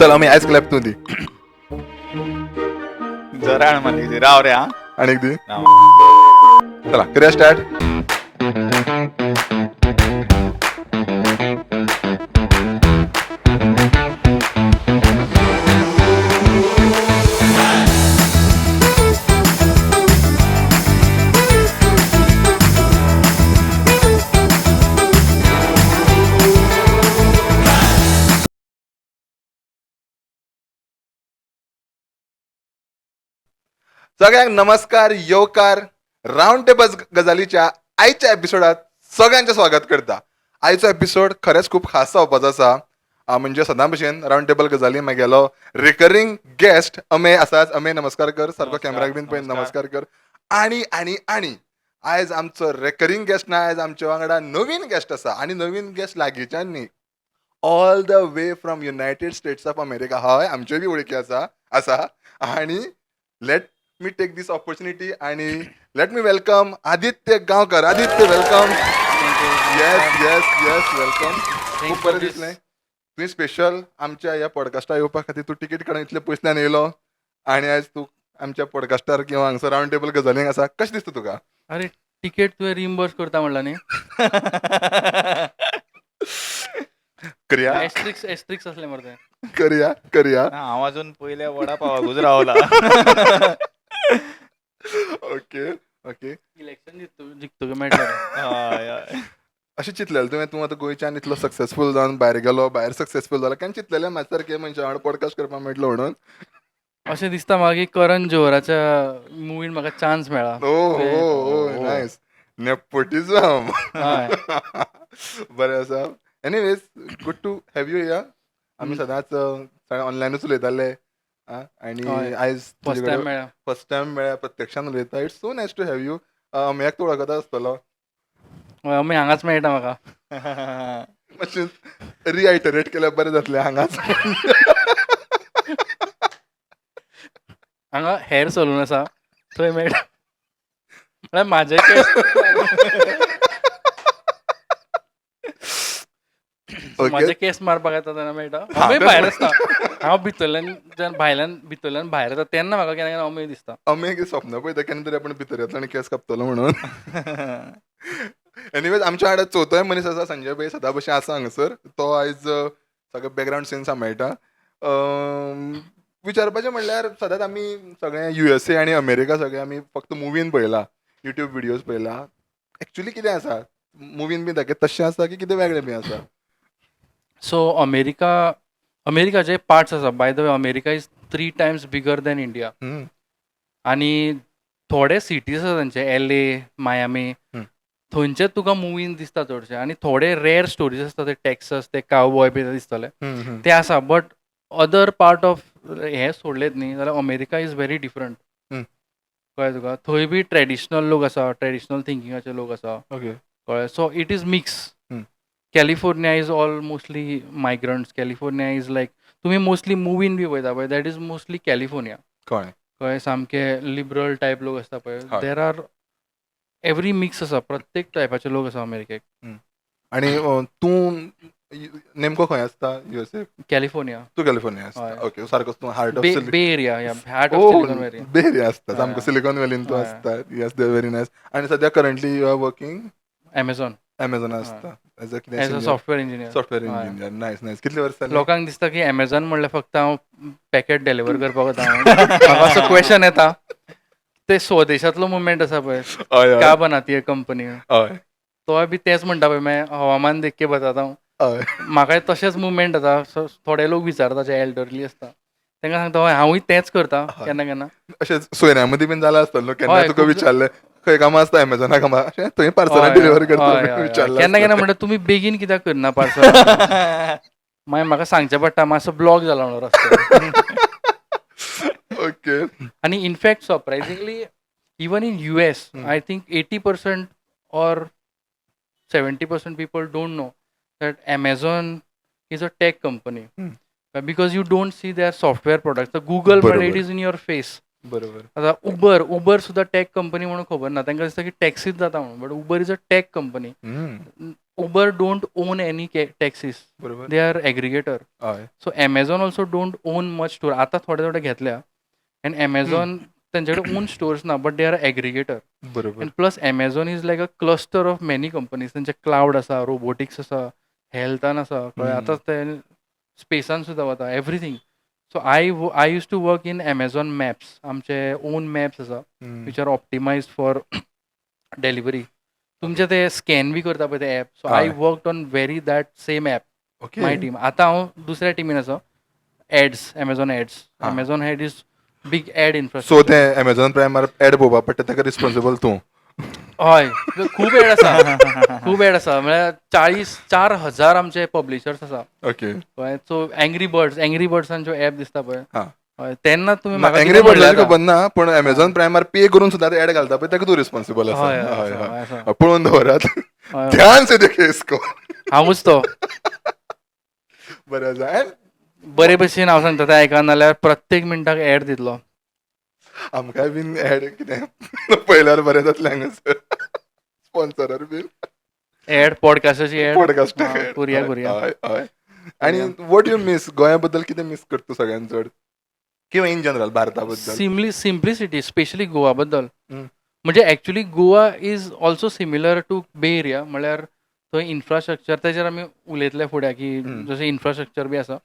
चल आम्ही eyes clap तू दी जरा म्हणली राव रे हा आणि दी राव. चला करूया स्टार्ट. सगळ्यांक नमस्कार येवकार राऊंड टेबल गजालीच्या आयच्या एपिसोडात सगळ्यांचे स्वागत करता. आयचो एपिसोड खरेंच खूप खास जावपाचो आसा. म्हणजे सदां भशेन राऊंड टेबल गजाली मागेलो रिकरिंग गेस्ट अमे आसात. अमे नमस्कार कर, सारको नमस्कार, कॅमेराक बीन पळय नमस्कार. नमस्कार कर. आणि आणि आणि आयज आमचो रिकरिंग गेस्ट ना, आयज आमच्या वांगडा नवीन गेस्ट आसा आणि नवीन गेस्ट लागींच्यान न्ही, all the way from United states of America. हय आमच्यो बी वळखी आसा आणि लेट मी टेक दिस ऑपॉर्च्युनिटी आणि let me welcome Aditya Gaonkar. Aditya welcome. Yes yes yes welcome. खूप बरें दिसलें तुवें स्पेशल आमच्या ह्या पॉडकास्टार येवपा खातीर तूं तिकेट काडून इतले पयसल्यान येयलो आणि आयज तूं आमच्या पॉडकास्टार किंवा हांगसर राऊंड टेबल गजालींक आसा. कशें दिसता तुका? अरे तिकेट तुवें रिम्बर्स करता म्हणला न्ही. करया एस्ट्रिक्स असले मरे ते. करया करया. हांव अजून पयल्या वडा पावाकूच रावला. Okay okay. इलेक्शन जिखतलो मेळटलें. हय हय. अशें चिंतलेलें तुवें तूं आतां गोंयच्यान इतलो सक्सेसफूल जावन भायर गेलो, भायर सक्सेसफूल जालो, केन्ना चिंतलेलें म्हाजे सारके मनशा वांगडा पॉडकास्ट करपाक मेळटलो म्हणून? अशें दिसता म्हाका की करण जोहराच्या मुवीन म्हाका चान्स मेळ्ळा. Oh nice. नेपोटिझम. हय. बरें आसा. Anyways good to have you here. आमी सदांच ऑनलायनूच उलयताले आणि हय. आयज फर्स्ट टायम मेळ्ळा. फर्स्ट टायम मेळ्ळा, प्रत्यक्षान उलयता. It's so nice to have you. मेळाक तूं वळखता आसतलो. अमे हांगाच मेळटा म्हाका. मातशें रिआयटरेट केल्यार बरें जातलें हांगाच. हांगा हेअर सलून आसा थंय मेळटा. म्हळ्यार म्हाजे केस म्हाजे केस मारपाक येता तेन्ना मेळटा. अमे भायर आसता. हांव भितरल्यान भायर येता तेन्ना म्हाका केन्ना केन्ना अमे दिसता. आमी एक स्वप्न पळयता केन्ना तरी आपण भितर येतलो आनी केस कापतलो म्हणून. एनीवेज आमच्या वांगडा चवथोय मनीस आसा संजय भाई सदां भशेन आसा हांगसर. तो आयज सगळें बॅकग्रावंड सिन्स मेळटा. विचारपाचें म्हणल्यार सदांच आमी सगळे USA आनी अमेरिका सगळे आमी फक्त मुवीन पळयला, युट्यूब विडियोज पळयला. एक्चुअली कितें आसा मुवीन बी दाखयता तशें आसा की कितें वेगळें बी आसा? सो अमेरिकाचे पार्ट्स आसा. Bye the way America is 3 times bigger than India. आनी थोडे सिटीज आसा तांचे LA, मायामी, थंयचे तुका मुवीन दिसता चडशे. आनी थोडे रेअर स्टोरीज आसता ते टॅक्सास, ते कावबॉय बी दिसतले ते आसा. बट अदर पार्ट ऑफ हे सोडलेत न्ही जाल्यार अमेरिका इज व्हेरी डिफरंट. कळ्ळें तुका? थंय बी ट्रेडिशनल लोक आसा, ट्रेडिशनल थिंकिंगाचे लोक आसा. ओके. कळ्ळें? So it is mix. California is all mostly migrants. California is like तुमी मोस्टली मुवीन बी पळयता पळय दॅट इज मोस्टली कॅलिफोर्निया. कळ्ळें. कळ्ळें? सामके लिबरल टायप लोक आसता पळय. हय. देर आर एवरी मिक्स आसा. प्रत्येक टायपाचे लोक आसा अमेरिकेक. आनी तूं नेमको खंय आसता USA? कॅलिफोर्निया. तूं कॅलिफोर्निया आसता. हय. ओके. सारकोच तूं हार्ट ऑफ बे एरिया या heart of Silicon Valley. Bay Area आसता सामको हय. सिलिकॉन व्हॅलीन तूं हय. आसता. Yes they very nice. आनी सद्या currently you are working Amazon Amazon आसता as a as a software engineer. Software engineer. Nice nice. कितले वर्स जाली? लोकांक दिसता की एमेझॉन म्हणल्यार फक्त हांव पॅकेट डेलिव्हर करपाक वता. म्हाका असो क्वेश्चन येता. ते स्वदेशांतलो मुवमेंट आसा पळय, हय का बनाती है कंपनी, हय तो बी तेच म्हणटा पळय. मागीर हवामान देख के बताता हांव. हय. म्हाकाय तशेंच मुवमेंट जाता. सो थोडे लोक विचारता जे एल्डरली आसता तांकां सांगता हय हांवूय तेंच करता केन्ना केन्ना. अशें सोयऱ्यां मदीं बीन जालां आसतलो केन्ना हय, तुका खूब विचारलें खंय कामां आसता एमेझॉना कामां अशें थंय पार्सलां हय, डिलिव्हर हय, करता हय, हय. विचारलां केन्ना केन्ना आसतलें. म्हणटा तुमी बेगीन कित्याक करना पार्सल. मागीर म्हाका सांगचें पडटा मातसो ब्लॉक जाला म्हणून रस्त्यार. ओके. आनी in fact surprisingly even in US I think 80% or 70% people don't know that Amazon is a tech company. Because you don't see their software products. The Google but बरोबर. it is in your face. बरोबर. आता Uber सुद्धा tack company म्हणून खबर ना. तांकां दिसता की टॅक्सीच जाता म्हणून. But Uber is a tech company. Uber don't own any taxis. बरोबर They are aggregator. हय So Amazon also don't own much store. आता थोडे घेतल्या. And Amazon त्यांच्याकडे own stores ना, but they are aggregator. बरोबर And plus Amazon is like a cluster of many companies. त्यांचे cloud असा, robotics असा, healthan असा. कळ्ळें? आता ते स्पेसान सुद्धा वता, everything. So I used to work in Amazon Maps. आमचे own maps असा, which are optimized for delivery. तुमचे ते स्कॅन बी करता पळय ते ॲप. सो आय हय. Worked on very that same app. Okay my team. आतां हांव दुसऱ्या टिमीन आसा. Ads, Amazon ads. हा. Amazon head is big ad so infrastructure. ते अमेझॉन प्रायमार एड पळोवपाक पडटा ताका रिस्पॉन्सिबल तूं हय, खूब एड आसा. खूब एड आसा. म्हळ्यार 4,000 आमचे पब्लिशर्स आसा. ओके कळ्ळें? सो एंग्री बर्ड्सांचो ॲप दिसता पळय. हा हय, तेन्ना तुमी म्हाका एंग्री कितें बर्ड्स म्हणलें खबर ना पूण अमेझॉन प्रायमार पे करून सुद्दां एड घालता पळय ताका तूं रिस्पॉन्सिबल आसा हय, हय, हय आसा, हय आसा. पळोवन दवरात हय. ध्यान से देखे इसको हांवूच तो. बरें आसा एंड बरे भशेन हांव सांगता तें आयका नाल्यार प्रत्येक मिनटाक एड दितलो. आमकांय बीन एड कितें पळयल्यार बरें जातलें हांगासर स्पॉन्सरार बीन एड पॉडकास्टाची एड. पॉडकास्ट करुया करुया. हय हय आनी वॉट यू मिस गोंया बद्दल कितें मिस करता सगळ्यात चड किंवा इन जनरल भारता बद्दल सिम्प्लिसिटी स्पेशली गोवा बद्दल. हम्म. म्हणजे actually Goa is also similar to bay area. म्हळ्यार थंय इन्फ्रास्ट्रक्चर तेजेर आमी उलयतले फुडें की जशें इन्फ्रास्ट्रक्चर बी आसा.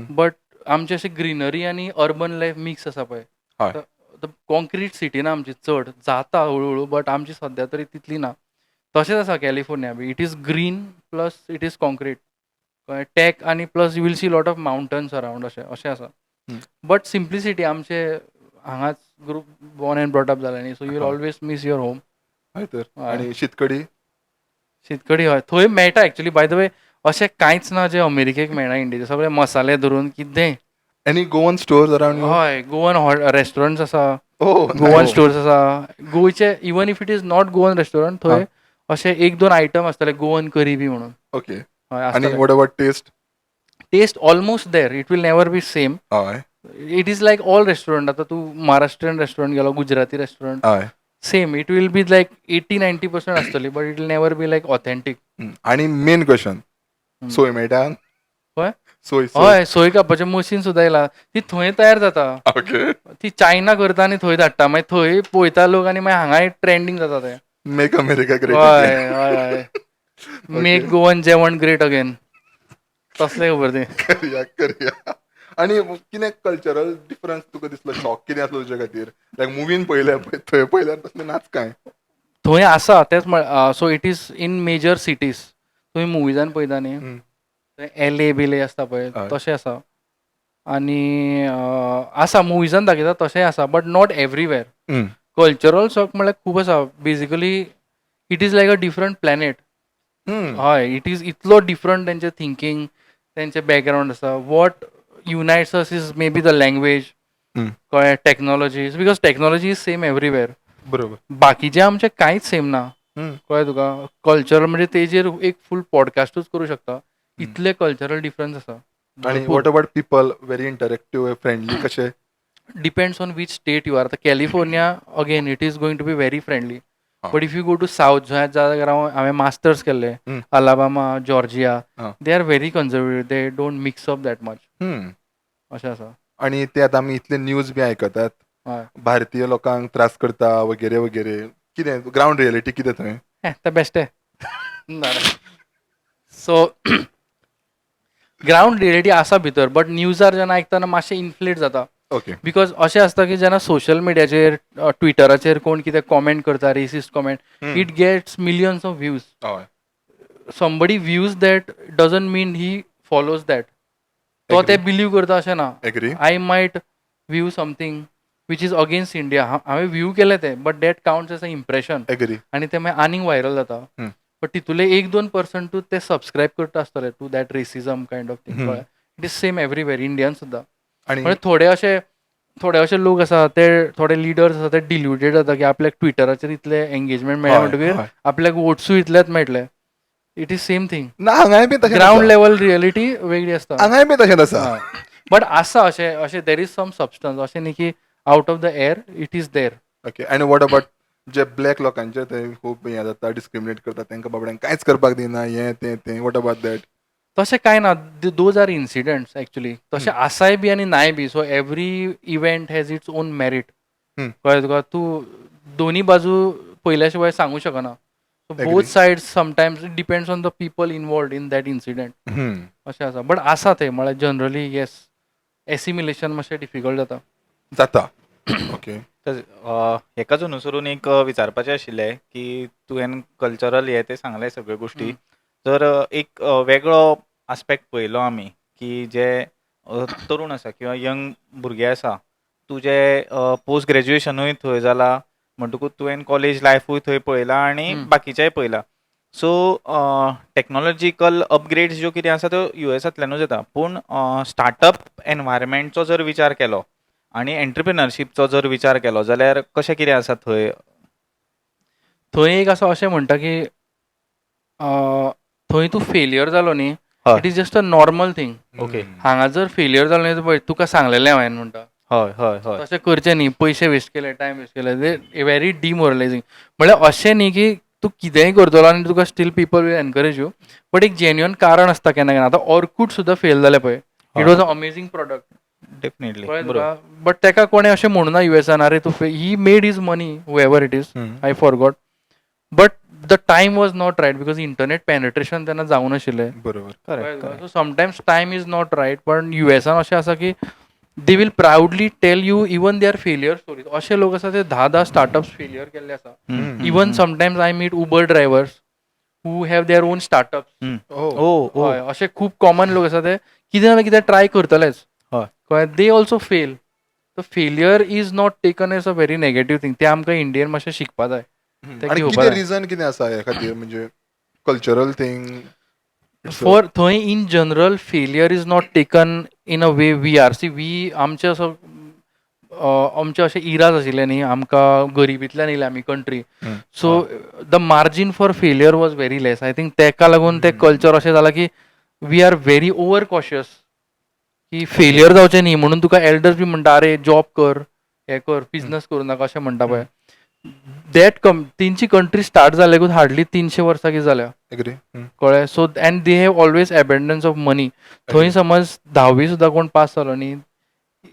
बट आमचे अशें ग्रिनरी आनी अर्बन लायफ मिक्स आसा पळय. हय. कॉन्क्रीट सिटी ना आमची चड. जाता हळूहळू बट आमची सद्या तरी तितली ना. तशेंच आसा कॅलिफोर्निया बी. It is green plus it is concrete. टॅक आनी plus you will see lot of mountains around अशें आसा. बट सिम्प्लिसिटी आमचे हांगाच grew up born and brought up जाला न्ही. So you will always miss your home. हय तर हय. आनी शीतकडी शीतकडी हय थंय मेळटा एक्चुली. बाय द वे अशें कांयच ना जे अमेरिकेक मेळना इंडियेचे. सगळे मसाले धरून कितें. Any Goan stores around you हय गोवन रेस्टॉरंट्स आसा. ओ गोवन स्टोर्स आसा. गोंयचे even if it is not Goan restaurant थंय अशे 1-2 आयटम आसतले गोवन करी बी म्हणून. ओके हय आनी आसतले. What about taste taste almost there. It will never be same. हय it is like all restaurant. आतां तूं महाराष्ट्रीयन रेस्टॉरंट गेलो, गुजराती रेस्टॉरंट, हय same. It will be like 80-90% आसतली but it will never be like authentic. आनी मेन क्वेश्चन सोय मेळटा हय सोय हय सोय कापपाचें मशीन सुद्दां येयला. ती थंय तयार जाता. ओके ती चायना करता आनी थंय धाडटा. मागीर थंय पळयता लोक आनी मागीर हांगाय ट्रेंडींग जाता तें. मेक अमेरिका ग्रेट हय हय हय. मेक गोवन जेवण ग्रेट अगेन. तसलें खबर तें. करुया आनी कितें कल्चरल डिफरन्स तुका दिसलो शॉक कितें आसलो तुजे खातीर लायक मुवीन पळयल्या पळय थंय पळयल्यार तसलें नाच काय थंय आसा तेच so it is in major cities. तुमी मुविजान पळयता न्ही थंय LA बिले आसता पळय हय. तशें आसा. आनी आसा मुविजान दाखयता तशेंय आसा but not everywhere. Cultural shock म्हळ्यार खूब आसा. Basically it is like a different planet. हय इट इज इतलो डिफरंट तेंचें थिंकींग तेंचें बॅकग्रावंड आसा. What unites us is maybe the language कळ्ळें technology because technology is same everywhere. बरोबर बाकीचें आमचें कांयच सेम ना. कळ्ळें तुका. कल्चरल म्हणजे तेजेर एक फूल पॉडकास्टूच करूं शकता. इतले कल्चरल डिफरन्स आसा. आनी what about people very interactive friendly कशे depends on which state you are. आतां California again it is going to be very friendly. But if you go to south ज्या जाग्यार हांवें मास्टर्स केल्ले Alabama Georgia they are very conservative. They don't mix up that much. अशें आसा. आनी ते आतां आमी इतले न्यूज बी आयकतात हय भारतीय लोकांक त्रास करता वगैरे वगैरे कितें ग्रावंड रियलिटी कितें थंय ते बेश्टे. सो ग्रावंड रियलिटी आसा भितर बट न्यूजार जेन्ना आयकतना मातशें इन्फ्लेट जाता. ओके बिकॉज अशें आसता की जेन्ना सोशल मिडियाचेर ट्विटराचेर कोण कितें कॉमेंट करता racist comment it gets millions of views. हय somebody views that doesn't mean he follows that. तो ते बिलीव करता अशें ना. Agree I might view something which is against India. हांवें व्यू केलें तें but that counts as a impression. Agree आनी ते मागीर आनीक व्हायरल जाता. बट तितूले 1-2% ते सबस्क्रायब करता आसतले to that racism kind of thing. It is same everywhere Indian सुद्दां. आनी म्हणजे थोडे अशे लोक आसा ते थोडे लिडर्स आसा ते डिल्युटेड जाता की आपल्याक ट्विटराचेर इतले एंगेजमेंट मेळ्ळें म्हणटकीर आपल्याक वोट्सूय इतलेच मेळटले. It is same thing. ना हांगाय बी तशें ग्राउंड लेवल रियलिटी वेगळी आसता. हांगाय बी तशें आसा बट आसा अशें देर इज सम सबस्टन्स. अशें न्ही की out of the air it is there. Okay आनी वॉट अबाउट जे ब्लॅक लोकांचे थंय खूब हें जाता डिस्क्रिमिनेट करता तांकां बाबड्यांक कांयच करपाक दिना हें तें वॉट अबाउट दॅट तशें कांय ना दोज आर इन्सिडंट्स एक्चुली तशें आसाय बी आनी नाय बी so every event has its own merit hmm. कळ्ळें तुका तूं दोनी बाजू पयल्या शिवाय सांगूं शकना so Agree. Both sides sometimes it depends on the people involved in that incident अशें आसा बट आसा ते म्हळ्यार जनरली येस एसिमिलेशन मातशें डिफिकल्ट जाता जाता ओके हेकाच अनुसरून एक विचारपाचें आशिल्लें की तुवें कल्चरल हे ते सांगले सगळ्यो गोश्टी तर एक वेगळो आस्पेक्ट पळयलो आमी की जे तरूण आसा किंवा यंग भुरगे आसा तुजे पोस्ट ग्रॅज्युएशनूय थंय जाला म्हणटकूच तुवें कॉलेज लायफूय थंय पळयलां आनी बाकीचेंय पळयलां सो टॅक्नॉलॉजिकल अपग्रेड्स ज्यो कितें आसा त्यो युएसांतल्यानूच येता पूण स्टार्टअप एनवायरमेंटचो जर विचार केलो आनी एंटरप्रिनरशीपचो जर विचार केलो जाल्यार कशें कितें आसा थंय थंय एक असो अशें म्हणटा की थंय तूं फेलियर जालो न्ही हय it is just a normal thing okay हांगा जर फेलियर जालो न्ही पळय तुका सांगलेलें हांवें म्हणटा हय हय हय तशें करचें न्ही पयशे वेस्ट केले टायम वेस्ट केले व्हेरी डिमोरलायझींग म्हळ्यार अशें न्ही की तूं कितेंय करतलो आनी तुका still people will encourage you but एक जेन्युअन कारण आसता केन्ना केन्ना आतां ऑर्कूड सुद्दां फेल जालें पळय it was a amazing product definitely कळ्ळें बरोबर तुका बट तेका कोणें अशें म्हणूं ना युएसान अरे तूं he made his money however it is I forgot but the time was not right because internet penetration तेन्ना जावं नाशिल्लें बरोबर correct so sometimes time is not right पण युएसान अशें आसा की they will proudly tell you even they are failure stories अशे लोक आसा ते 10 स्टार्टअप्स फेलियर केल्ले आसा even sometimes I meet Uber drivers who have their own startups ओ हय अशे खूब कॉमन लोक आसा ते कितें ना कितें ट्राय करतलेच हय कळ्ळें they also fail so failure is not taken as a very negative thing ते आमकां इंडियन मातशें शिकपा जाय ते आणि घेवपा कितें जाय रिजन कितें आसा हे खातीर म्हणजे कल्चरल थिंग फॉर थंय in general failure is not taken in a way we are see we आमचे असो आमचे अशे इराज आशिल्ले न्ही आमकां गरिबींतल्यान येयले आमी country so the margin for failure was very less I think तेका लागून ते कल्चर अशें जाला की we are very over cautious की फेलियर जावचें न्ही म्हणून तुका एल्डर्स बी म्हणटा अरे जॉब कर हे कर बिझनस करूं नाका अशें म्हणटा पळय तेंची कंट्री स्टार्ट जालेकूच हार्डली 300 वर्सां कितें जाल्या एग्री कळ्ळें so and they have always abundance of money थंय समज 10वी सुद्दां कोण पास जालो न्ही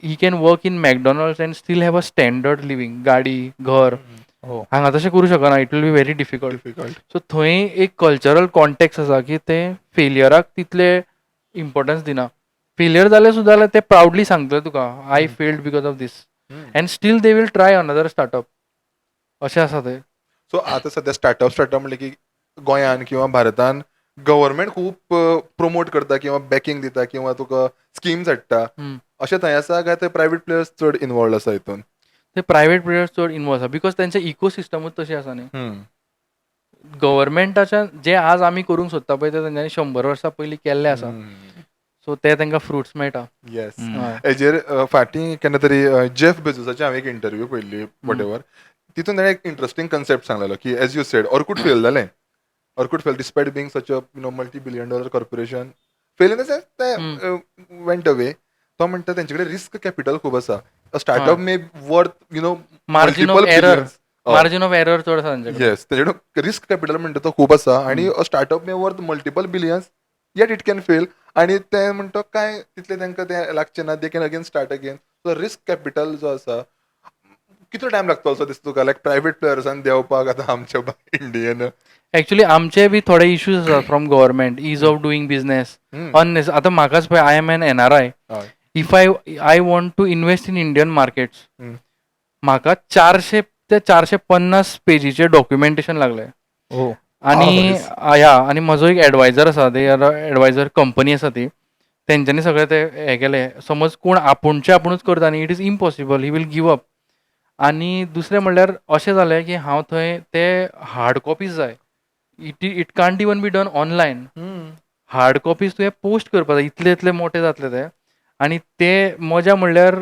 he can work in McDonald's and still have a standard living गाडी घर हांगा तशें करूं शकना it will be very difficult difficult so थंय एक कल्चरल कॉन्टेक्स्ट आसा की ते फेलियराक तितले इम्पॉर्टन्स दिना फेलियर जालें सुद्दां जाल्यार ते प्रावडली सांगतले तुका I failed because of this and still they will try another startup अशें आसा ते सो आतां सध्या स्टार्टअप म्हणलें की गोंयान किंवा भारतान गव्हर्मेंट खूब प्रमोट करता किंवा बॅकींग दिता किंवा तुका स्किम्स हाडटा अशें थंय आसा काय ते प्रायवेट प्लेयर्स चड इनवॉल्ड आसा हितून ते प्रायवेट प्लेयर्स चड इनवॉल्व आसा बिकॉज तेंचें इकोसिस्टमूच तशी आसा न्ही गव्हर्मेंटाच्या जे आज आमी करूंक सोदता पळय ते तेंच्यांनी 100 वर्सां पयलीं केल्लें आसा सो ते तांकां फ्रुट्स मेळटा येस हय हेजेर फाटीं केन्ना तरी जेफ बेझोसाची हांवें एक इंटरव्यू पळयल्ली वॉट एवर तितून ताणें एक इंटरेस्टिंग कन्सेप्ट सांगलेलो की as you said Orkut fail जालें Orkut fail despite being such a multi billion dollar corporation fail in the sense ते वेंट अवे तो म्हणटा तेंचे कडेन रिस्क कॅपिटल खूब आसा startup may worth margin of error margin of error चड आसा तेंचे कडेन येस तेजे रिस्क कॅपिटल म्हणटा तो खूब आसा आनी startup may worth multiple billions eight it can fail आनी ते म्हणटा काय तितले तांकां ते लागचें ना they can again start again so risk capital जो आसा कितलो टायम लागतलो असो दिसता तुका लायक प्रायवेट प्लेयर्सान देंवपाक आतां आमच्या इंडियन एक्चुअली आमचे बी थोडे इश्यूज आसात from government is of doing business आतां म्हाकाच पळय I am an NRI if I want to invest in Indian markets म्हाका 400 ते 450 पेजीचे डॉक्युमेंटेशन लागलें आनी आनी म्हजो एक एडवायजर आसा ते एडवायजर कंपनी आसा ती तेंच्यांनी सगळें ते हें केलें समज कोण आपुणूच करता न्ही it is impossible he will give up आनी दुसरें म्हणल्यार अशें जालें की हांव थंय ते हार्ड कॉपीज जाय it can't even be done online hard copies तुवें पोस्ट करपा जाय इतले मोठे जातले ते आनी ते मजा म्हणल्यार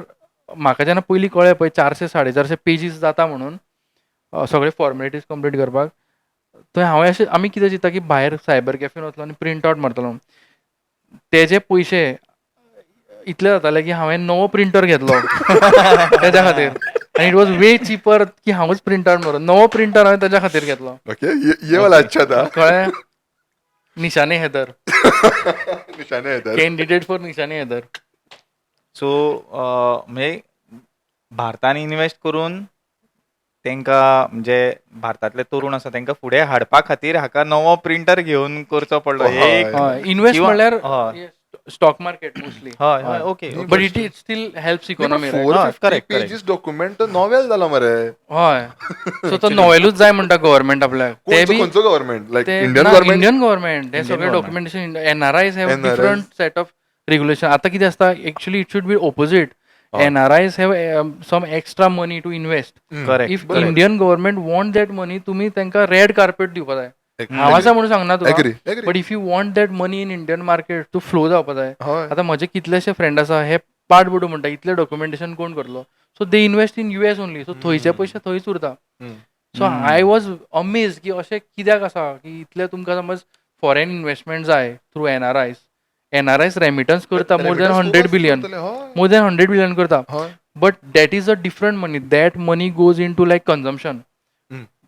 म्हाका जेन्ना पयलीं कळ्ळें पळय 400-450 पेजीस जाता म्हणून सगळे फॉर्मेलिटीज कंप्लीट करपाक थंय हांवें अशें आमी कितें चिंता की भायर सायबर कॅफेन वतलो आनी प्रिंट आवट मारतलो तेजे पयशे इतले जाताले की हांवें नवो प्रिंटर घेतलो तेज्या खातीर आनी इट वॉज वे चिपर की हांवूच प्रिंट आउट मारून नवो प्रिंटर हांवें ताच्या खातीर घेतलो. ओके ये वाला अच्छा था. कळ्ळें? निशाने हैदर, निशाने येतात. कॅन्डिडेट फॉर निशाने हैदर. सो म्हणजे भारतान इन्वेस्ट करून तांकां म्हणजे भारतांतले तरुण आसा तांकां फुडें हाडपा खातीर हाका नवो प्रिंटर घेवन करचो पडलो. हे एक हय, इन्वेस्ट किंवा- म्हणल्यार हय. Stock market mostly. हय हय okay but it still helps economy. 450 correct. Pages document novel जालो मरे. हय, सो तो नॉवेलूच जाय म्हणटा गव्हर्मेंट आपल्याक. ते बी खंयचो गव्हर्मेंट लायक ते इंडियन गव्हर्मेंट. इंडियन गव्हर्मेंट हे सगळे government. Documentation. NRIs have NRIs. Different set of regulation. आता कितें आसता actually it should be opposite. हय. NRIs have some extra money to invest. Correct if Indian government want that money तुमी तांकां red carpet दिवपा जाय. हांव आसा म्हणून सांगना तुका. Agree but if you want that money in Indian market to flow जावपा जाय. हय. आतां म्हजे कितलेशे फ्रेंड आसा हे पाट बडू म्हणटा इतले डॉक्युमेंटेशन कोण करतलो. So they invest in US only. So थंयचे पयशे थंयच उरता. सो आय वॉज अमेज की अशें कित्याक आसा की इतले तुमकां समज फॉरेन इन्वेस्टमेंट जाय थ्रू एनआरआयज रेमिटन्स करता more than 100 billion. More than 100 billion करता. But that is a different money. That money goes in to like consumption.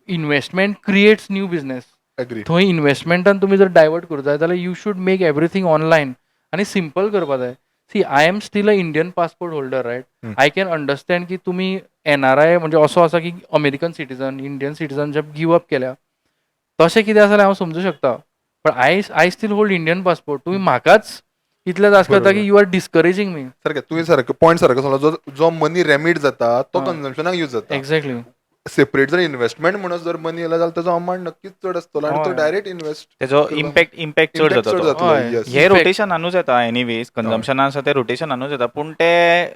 Investment creates new business. Agree. थंय इन्वेस्टमेंटान तुमी जर डायवर्ट करूं जाय जाल्यार you should make everything online आनी सिंपल करपा जाय. See I am still a Indian passport holder right. I can understand की तुमी एनआरआय म्हणजे असो आसा की American citizen Indian citizenship give up केल्या तशें कितें आसा जाल्यार हांव समजूं शकता. But I still hold Indian passport. तुमी म्हाकाच इतले त्रास करता की यू आर डिस्करेजिंग मी. सारकें तुवें सारको पॉयंट सारको सांगलो. जो मनी रेमीट जाता तो कन्झम्पशनाक यूज जाता. एक्झॅक्टली. सेपरेट जर इन्व्हेस्टमेंट म्हणून जर मनी येयला जाल्यार ताजो अमाउंट नक्कीच चड आसतलो आणि तो हय. डायरेक्ट इन्वेस्ट तेजो इम्पॅक्ट चड जाता तो. हय. हे Effect. रोटेशनानूच येता एनीवेज. कन्झम्पशनान आसा ते रोटेशनानूच येता. पूण ते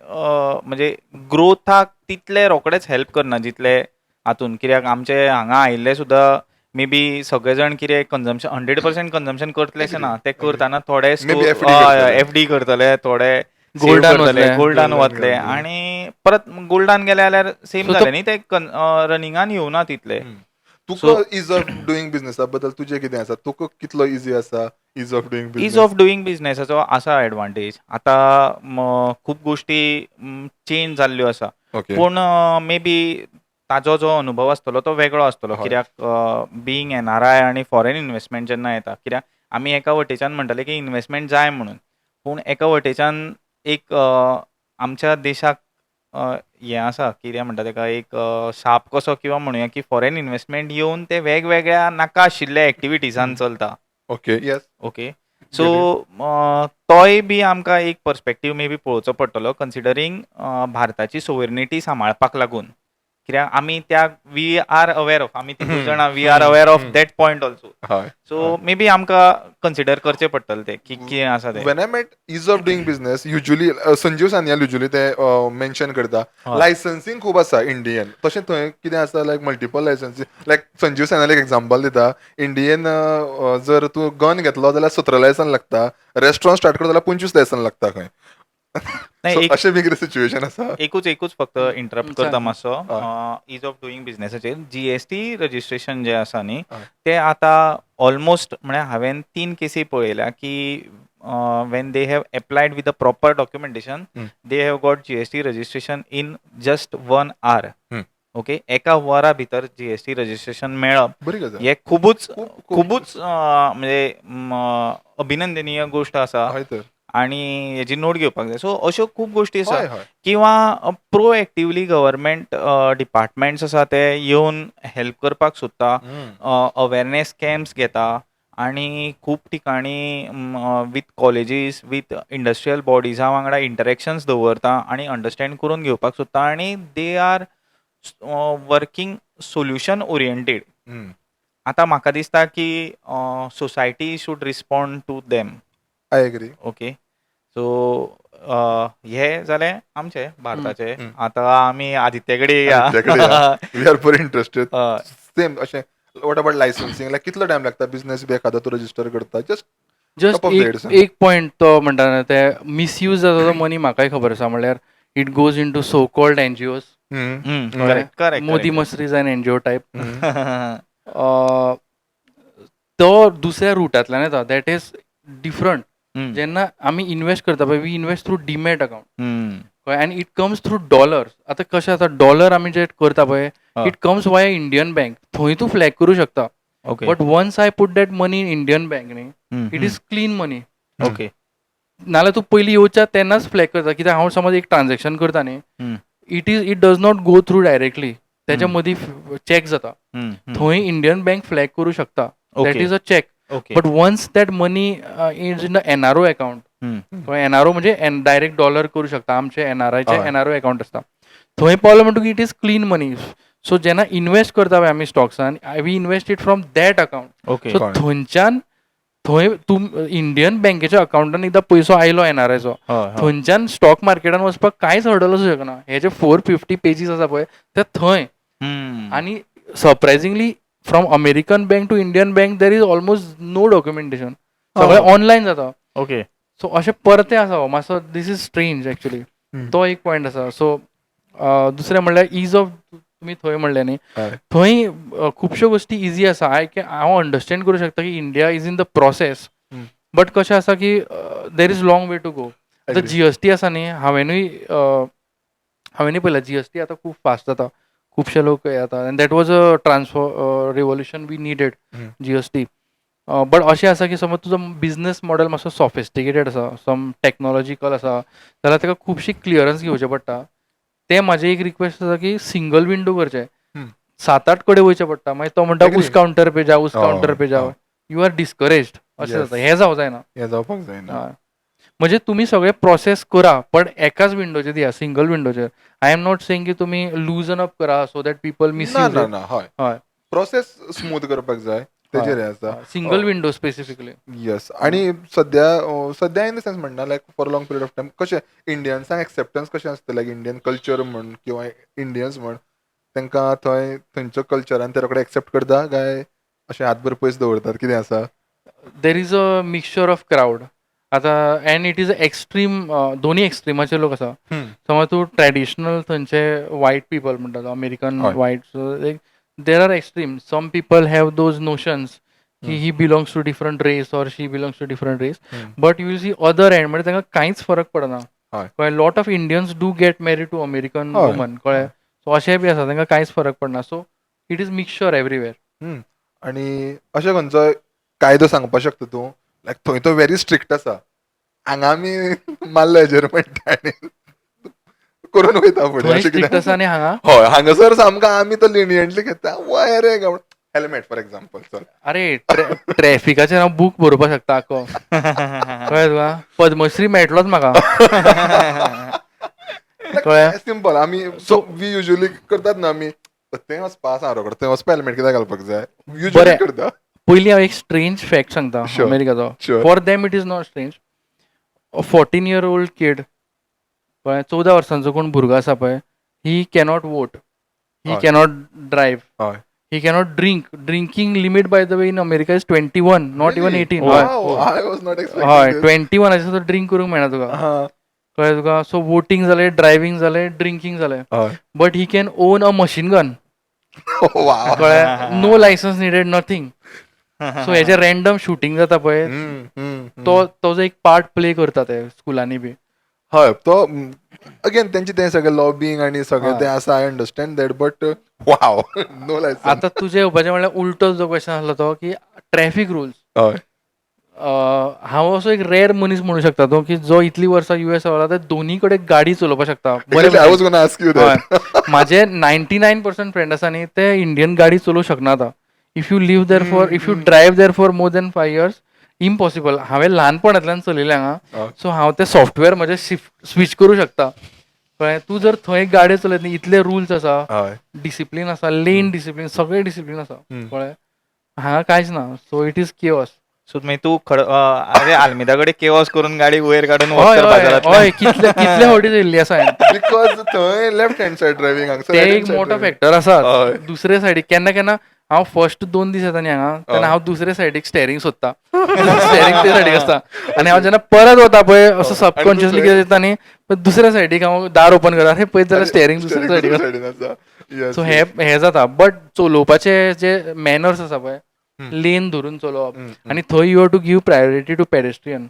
म्हणजे ग्रोथाक तितले रोखडेच हेल्प करना जितले हातून. कित्याक आमचे हांगा आयिल्ले सुद्दां मे बी सगळे जाण कितें कन्झम्पशन 100% कन्झम्पशन करतले अशें ना. ते करतना थोडे Maybe FD करतले. FD करतले, थोडे Goldan वतले. गोल्डान Goldan वतले घालतले. आणि परत गोल्डान गेले जाल्यार सेम So जालें न्ही ते रनिंगान येवना तितले. तुका इज ऑफ डुईंग बिझनेसा बद्दल तुजें कितें आसा? तुका कितलो इजी आसा ease of doing ease business? Of doing बिझनेसाचो आसा एडवांटेज. आतां खूब गोश्टी चेंज जाल्ल्यो आसा. ओके. पूण मे बी ताजो जो अनुभव आसतलो तो वेगळो आसतलो. हय. कित्याक बिईंग एनआरआय आनी फॉरेन इन्वेस्टमेंट जेन्ना येता. कित्याक आमी एका वटेच्यान म्हणटले की इन्वेस्टमेंट जाय म्हणून. पूण एका वटेच्यान एक आमच्या देशाक हें आसा कितें म्हणटा तेका एक शाप कसो किंवा म्हणुया की फॉरेन इन्वेस्टमेंट येवन ते वेगवेगळ्या नाका आशिल्ल्या एक्टिविटीजान चलता. ओके. येस. ओके. सो तोय बी आमकां एक पर्स्पेक्टीव मे बी पळोवचो पडटलो कन्सिडरींग भारताची सोवरेनिटी सांबाळपाक लागून. कित्याक आमी त्या वी आर अवेर ऑफ आमी तितून जाणा we are aware of that point also. हय. सो मे बी आमकां कन्सिडर करचें पडटलें तें की कितें आसा तें. When I met ease of doing business, usually Sanjeev Sanyal usually ते मेन्शन करता हय. लायसन्सिंग खूब आसा इंडियन. तशें थंय कितें आसा लायक मल्टिपल लायसन्सिंग लायक संजीव सान्याल एक एक्झाम्पल दिता. इंडियन जर तूं गन घेतलो जाल्यार 17 लायसन लागता. रेस्टॉरंट स्टार्ट करता जाल्यार 25 लायसन लागता खंय. नाही, So, एक- अशें बी कितें सिच्युएशन आसा. एकूच फक्त इंटरप्ट करता सांग. मातसो. इज ऑफ डुईंग बिझनेसाचेर GST रजिस्ट्रेशन जें आसा न्ही हय. तें आतां ऑलमोस्ट म्हळ्यार हांवें 3 केसी पळयल्या की when they have applied with the proper documentation they have got GST registration in just 1 hour. Okay. एका वरा भितर GST रजिस्ट्रेशन मेळप बरी गजाल. हे खुबूच खूब म्हणजे अभिनंदनीय गोश्ट आसा हय तर. आणि हेची नोट घेवपाक जाय. सो अश्यो खूब गोश्टी आसा. हय हय. किंवा प्रोएक्टिवली गव्हर्मेंट डिपार्टमेंट्स आसा ते येवन हेल्प करपाक सोदता. अवेरनेस कॅम्प्स घेता आणि खूब ठिकाणी विथ कॉलेजीस विथ इंडस्ट्रियल बॉडीजा वांगडा इंटरेक्शन्स दवरता आणि अंडरस्टँड करून घेवपाक सोदता आणि they are working solution oriented. आतां म्हाका दिसता की society should respond to them. I agree. Okay. So हे जाले आमचे भारताचे. आतां आमी आदित्य कडेन आदित्याकडे yeah. We are for interested. Yeah. Same अशें वॉट अबाउट लायसन्सिंग लायक कितलो टायम लागता बिझनेस बी एखादो तूं रजिस्टर करता just just Couple of days, एक पॉयंट तो म्हणटा ना ते मिसयूज जाता तो मनी म्हाकाय खबर आसा. म्हणल्यार it goes in to so called NGOs. Correct. Modi मस्रीज एन NGO टायप. तो दुसऱ्या रुटांतल्यान येता. That is different. जेन्ना आमी इन्वेस्ट करता पळय we invest through demat account. And it comes through dollars. आता कशें आसा डॉलर आमी जे करता पळय हा. It comes via Indian bank. थंय तूं फ्लॅग करूं शकता. Okay. But once I put that money in Indian bank न्ही it is clean money. Okay. नाल्यार तूं पयलीं येवच्या तेन्नाच फ्लॅग करता. कित्याक हांव समज एक ट्रान्झॅक्शन करता न्ही it does not go through directly. तेच्या मदीं चॅक जाता. थंय इंडियन बँक फ्लॅग करूं शकता. That okay. Is a check. Okay. But once that money is in the NRO account. NRO म्हणजे डायरेक्ट डॉलर करूं शकता. आमचे एनआरआयचे हय. एनआरओ अकाउंट आसता. थंय पावलो म्हणटकीर it is clean money. So जेन्ना इन्वेस्ट करता पळय आमी स्टॉक्सान we invest it from that account. Okay. So थंयच्यान थंय तूं इंडियन बँकेच्या अकाउंटान एकदां पयसो आयलो एनआरआयचो थंयच्यान स्टॉक मार्केटान वचपाक कांयच हर्डल आसूं शकना. हे जे 450 पेजीस आसा पळय ते थंय. आनी surprisingly from American bank to Indian bank there is almost no documentation. सगळें ऑनलायन जाता. ओके. सो अशें परते आसा हो मातसो दीस इज स्ट्रेंज एक्चुली. तो एक पॉयंट आसा. सो दुसरें म्हणल्यार इज ऑफ तुमी थंय म्हणलें न्ही थंय खुबश्यो गोश्टी इजी आसा. हांव अंडरस्टँड करूं शकता की India is in the process. But कशें आसा की there is long way to go. आतां जीएसटी आसा न्ही हांवेनूय पळयलां जीएसटी आतां खूब फास्ट जाता. खुबशे लोक हे जाता and that was a transform revolution we needed GST. बट अशें आसा की समज तुजो बिझनस मॉडेल मातसो सॉफिस्टिकेटेड आसा सम टॅक्नॉलॉजिकल आसा जाल्यार ताका खुबशी क्लियरन्स घेवचें पडटा. तें म्हाजें एक रिक्वेस्ट आसा की सिंगल विंडो करचें. 7-8 कडेन वयचें पडटा. मागीर तो म्हणटा Agree. उस काउंटर पे जाओ उस काउंटर पे जाओ. यू आर डिस्करेज्ड अशें Yes. जाता. हें जावं जायना. हें जावपाक जायना. हय. म्हणजे तुमी सगळे प्रोसेस करा पण एकाच विंडोचेर दिया सिंगल विंडोचेर. आय एम नॉट सेइंग की तुमी लूजन अप करा सो दॅट पीपल ना मिसयूज ना इट. ना हय हय. प्रोसेस स्मूथ करपाक जाय तेजेर हें आसा. Single window specifically. येस आणि सध्या इन द सेन्स म्हणना like for long period of time कशें इंडियन्सांक एक्सेप्टन्स कशें आसता लायक इंडियन कल्चर म्हण किंवा इंडियन्स म्हण तांकां थंयचो कल्चरान ते रोखडे एक्सेप्ट करता काय अशें हातभर पयस दवरतात कितें आसा. देर is a mixture of crowd. आतां एंड इट इज एक्स्ट्रीम दोन्ही एक्स्ट्रिमाचे लोक आसा. समज तूं ट्रेडिशनल थंयचे वायट पीपल म्हणटा अमेरिकन हय. White there are extreme. Some people have those notions की he belongs to different race or she belongs to different race. But you will see other end म्हणजे तांकां कांयच फरक पडना. हय. कळ्ळें. Lot of Indians do get married to American हय. Woman. कळ्ळें. सो अशेंय बी आसा तांकां कांयच फरक पडना. So it is mixture everywhere. आणि अशें खंयचो कायदो सांगपाक शकता तूं लायक थंय तो व्हेरी स्ट्रिक्ट आसा. हांगा आमी मारले हेजेर म्हणटा आनी करून वयता फुडें थंय अशें स्ट्रिक्ट कितें. आसा आनी हांगा हय हांगासर सामको आमी तो लिनियंटली घेता वय रे हेल्मेट फॉर एक्झाम्पल चल अरे ट्रॅफिकाचेर हांव बूक बरोवपाक शकता आख्खो. कळ्ळें तुका. पद्मश्री मेळटलोच म्हाका. कळ्ळें. सिंपल आमी सो वी युजली करतात न्हू आमी थंय वचपा आसा रोखडो थंय वचपा हेल्मेट कित्याक घालपाक जाय युजली बरें. करता. पयलीं हांव एक स्ट्रेंज फॅक्ट सांगता Sure. अमेरिकाचो. Sure. For them it is not strange. 14 year old किड पळय 14 वर्सांचो कोण भुरगो आसा पळय ही कॅनॉट वोट. ही हय. Cannot drive. हय. He cannot drink. Drinking limit by the way in America is 21 not even 18. हय. आय वॉज नॉट हय 21 सुद्दां ड्रिंक करूंक मेळना तुका. कळ्ळें तुका. सो वोटींग जालें ड्रायव्हिंग जालें ड्रिंकींग जालें. But he can own a machine gun. कळ्ळें. No licence needed nothing. So हेजे रँडम शूटिंग जाता पळय तो जो एक पार्ट प्ले करता ते स्कुलांनी बी. हय तो अगेन तेंचे तें सगळें लॉबिंग आनी सगळें तें आसा I understand that but wow no licence. आतां तुजें येवपाचें म्हणल्यार उलटो जो क्वेश्चन आसलो तो की ट्रॅफीक रुल्स. हय. हांव असो एक रेअर मनीस म्हणूं शकता तो की जो इतलीं वर्सां US रावला ते दोनी कडेन गाडी चलोवपाक शकता. I was gonna ask you that. म्हाजे 99% फ्रेंड आसा न्ही ते इंडियन गाडी चलोवंक शकना आतां. If you drive there for more than 5 years impossible. हांवें ल्हानपणांतल्यान चलयलें हांगा. सो हांव ते सॉफ्टवेअर म्हजें स्विच करूं शकता. कळ्ळें. तूं जर थंय गाडी चलयत न्ही इतले रुल्स आसा डिसिप्लीन आसा लेन डिसिप्लीन सगळें डिसिप्लीन आसा. कळ्ळें. हांगा कांयच ना. So it is chaos. So मागीर तूं अरे आल्मेदा कडेन केवॉस करून गाडी वयर काडून हय वचत हय बाजारांतल्यान. हय कितले फावटी चल्ली आसा हांवें. बिकॉज थंय लेफ्ट हँड सायड ड्रायव्हिंग हांगसर ते right एक hand side मोठो driving. फॅक्टर आसा. हय. दुसरे सायडीक केन्ना केन्ना हांव फर्स्ट 2 दीस येता न्ही हांगा तेन्ना हांव दुसरे सायडीक स्टेरींग सोदता. स्टेरींग ते सायडीक आसता आनी हांव जेन्ना परत वता पळय असो सबकॉन्शियसली कितें जाता न्ही दुसऱ्या सायडीक हांव दार ओपन करता अरे पळयत जाल्यार स्टेरींग दुसऱ्या सायडीक आसा. सायडीन आसा. सो हे जाता. बट चलोवपाचे जे मॅनर्स आसा पळय लेन धरून चलोवप आनी थंय you have to give priority to pedestrian.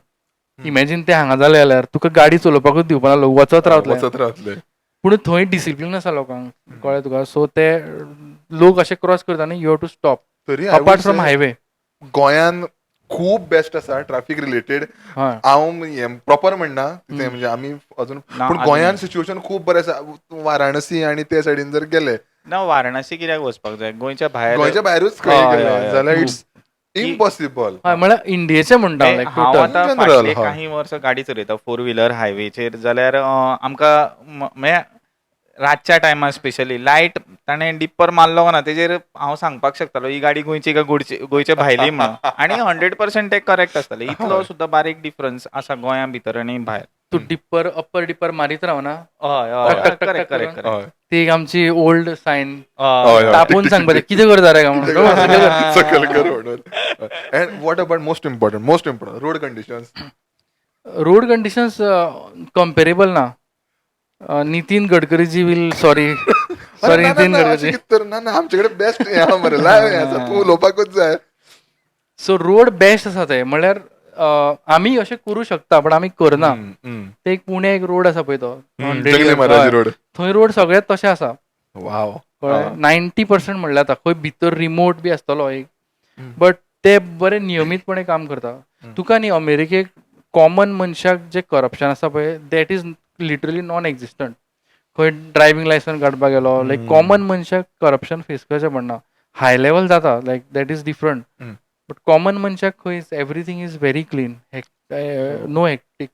Imagine ते हांगा जालें जाल्यार तुका गाडी चलोवपाकूच दिवपा नासलो, वचत रावतले. वचत रावतले. पूण थंय डिसिप्लीन आसा लोकांक, कळ्ळें तुका. सो ते लोक अशे क्रॉस करता न्ही, यू हॅव टू स्टॉप तरी अपार्ट फ्रॉम हायवे. गोंयान खूब बेस्ट आसा ट्रॅफिक रिलेटेड. हय हांव प्रॉपर म्हणना तिथे, म्हणजे आमी अजून, ना, पूण अजून गोंयान नाही. सिच्युएशन खूप बरें आसा. वाराणसी आनी ते सायडीन जर गेले, ना, वाराणसी कित्याक वचपाक जाय, गोंयच्या भायर. गोंयच्या भायरूच खंय हय, गेले हय, जाल्यार खूब. It's impossible. हय म्हळ्यार इंडियेचें म्हणटा हांव, लायक हांव टोटल. आतां In general, फाटले हय. काही वर्सां गाडी चलयता 4 व्हिलर हायवेचेर, जाल्यार आमकां म्हणजे रातच्या टायमार स्पेशली लायट ताणें डिप्पर मारलो ना, तेजेर हांव सांगपाक शकतालो ही गाडी गोंयची काय गोंयचे भायली म्हणून. आनी 100% ते करेक्ट आसतलें. इतलो सुद्दां बारीक डिफरन्स आसा गोंया भितर आनी भायर. तू डिप्पर अप्पर डिप्पर मारीत रावना, हय टक, हय, टक, टक, करेक्ट टक करेक्ट करून. करेक्ट. ती एक आमची ओल्ड सायन, हय. तापोवन सांगपाचें कितें करता रे काय म्हणून. कळ्ळें? सकयल कर. सकल कर म्हणून. And what about most important road conditions? Road conditions comparable ना. नितीन गडकरीजी विल सॉरी नितीन गडकरी. ना आमचे कडेन बेस्ट हे आहा मरे, लायव्ह हे आसा, तूं उलोवपाकूच जाय. सो रोड बेस्ट आसा ते, म्हणल्यार आमी अशें करूं शकता पण आमी करना. ते एक पुणे एक रोड आसा पळय तो 100 जंगली years, महाराज हय. रोड. थंय रोड सगळेच तशे आसा. वाव. कळ्ळें? 90% म्हणल्यार आतां खंय भितर रिमोट बी आसतलो एक, हम्म. बट ते बरे नियमीतपणे काम करता. तुका न्ही अमेरिकेक कॉमन मनशाक जे करप्शन आसा पळय, that is literally non existent. खंय ड्रायव्हिंग लायसन्स काडपाक गेलो, लायक कॉमन मनशाक करप्शन फेस करचें पडना. हाय लेवल जाता, like that is different. But common मनशाक खंय everything is very clean, no hectic.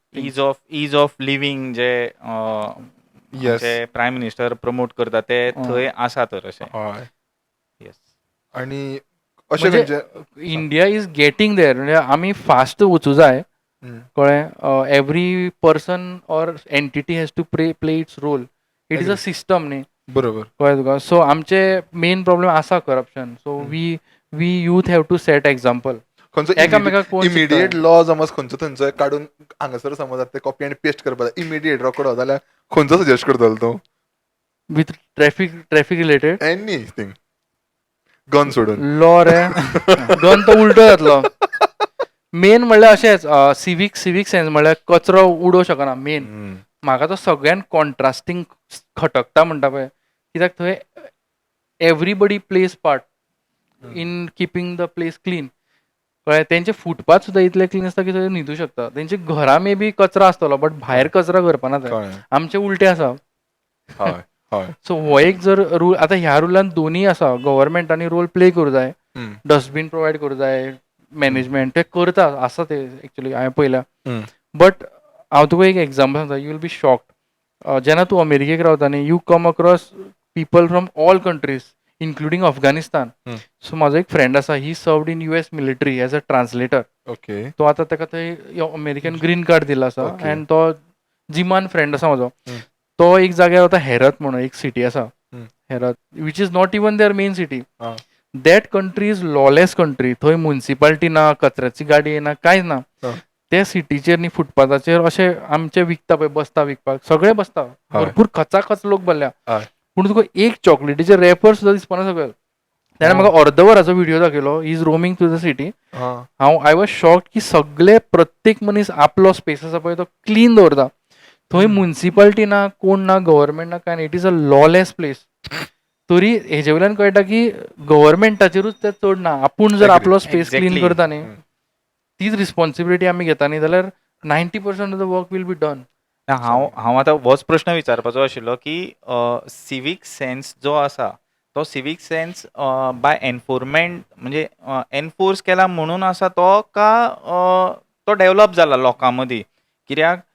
Ease of living जे Yes. प्रायम मिनिस्टर प्रमोट करता ते थंय आसा तर अशें. हय. येस. आनी अशें म्हणजे इंडिया इज गेटिंग देर, म्हणजे आमी फास्ट वचूं जाय. कळ्ळें? Every person or entity has to play its role. It is a system न्ही, बरोबर. कळ्ळें तुका. सो आमचे मेन प्रॉब्लेम आसा corruption. So we youth have to set example. खंयचो एकामेकाक कोण इमिडिएट शिकता? लॉ समज खंयचो थंयचो काडून हांगासर समज आतां ते कॉपी आनी पेस्ट करपाक जाय इमिडिएट रोकडो, जाल्यार खंयचो सजेस्ट करतलो तूं? With traffic related anything, gun सोडून. लॉ रे, गन तो उलटो जातलो. मेन म्हणल्यार अशेंच सिवीक सेन्स म्हणल्यार कचरो उडोवं शकना मेन. म्हाका तो सगळ्यान कॉन्ट्रास्टींग खटकता म्हणटा पळय, कित्याक थंय everybody place part in keeping the place clean. कळ्ळें? तेंचे फुटपाथ सुद्दां इतले क्लीन आसता की थंय न्हिदूं शकता. तेंचे घरा मे बी कचरो आसतलो, बट भायर कचरो करपाना थंय. कळ्ळें. आमचें उलटें आसा. हय हय. सो हो एक जर रूल, आतां ह्या रुलान दोनूय आसा. गव्हर्मेंटांनी रोल प्ले करूं जाय, डस्टबीन प्रोवायड करूं जाय, मॅनेजमेंट ते करता, आसा ते एक्चुअली हांवें पळयलां. बट हांव तुका एक एक्झाम्पल सांगता, यू वील बी शॉक्ड. जेन्ना तूं अमेरिकेक रावता न्ही, you come across people from all countries including Afghanistan. So म्हाजो एक फ्रेंड आसा, he served in US military as a translator. Okay. तो आतां ताका थंय अमेरिकन ग्रीन कार्ड दिला आसा. Okay. आनी तो जिमान फ्रेंड आसा म्हाजो. तो एक जाग्यार वता, हेरत म्हणून एक सिटी आसा, Herat, which is not even their main city. That country is lawless country. थंय म्युनिसिपालिटी ना, कचऱ्याची गाडी येना, कांयच ना. त्या सिटीचेर न्ही फुटपाथाचेर अशे आमचे विकता पळय, बसता विकपाक, सगळे बसता. भरपूर खचाखच लोक भरल्या. पूण तुका एक चॉकलेटीचे रॅपर सुद्दां दिसपाना सकयल. ताणें म्हाका अर्द वराचो व्हिडिओ दाखयलो. He is roaming through the city. I was shocked की सगळे प्रत्येक मनीस आपलो स्पेस आसा पळय तो क्लीन दवरता. थंय म्युनिसिपालिटी ना, कोण ना, गव्हर्मेंट ना, काय it is a lawless place. तरी हेजे वयल्यान कळटा की गव्हर्मेंटाचेरूच ते चड ना. आपूण जर आपलो स्पेस क्लीन करता न्ही, तीच रिस्पॉन्सिबिलिटी आमी घेता न्ही, जाल्यार 90% of the work will be done. हांव आतां होच प्रश्न विचारपाचो आशिल्लो की सिवीक सेन्स जो आसा तो सिवीक सेन्स बाय एनफोर्समेंट म्हणजे एनफोर्स केला म्हणून आसा तो का तो डेवलप जाला लोकां मदीं? कित्याक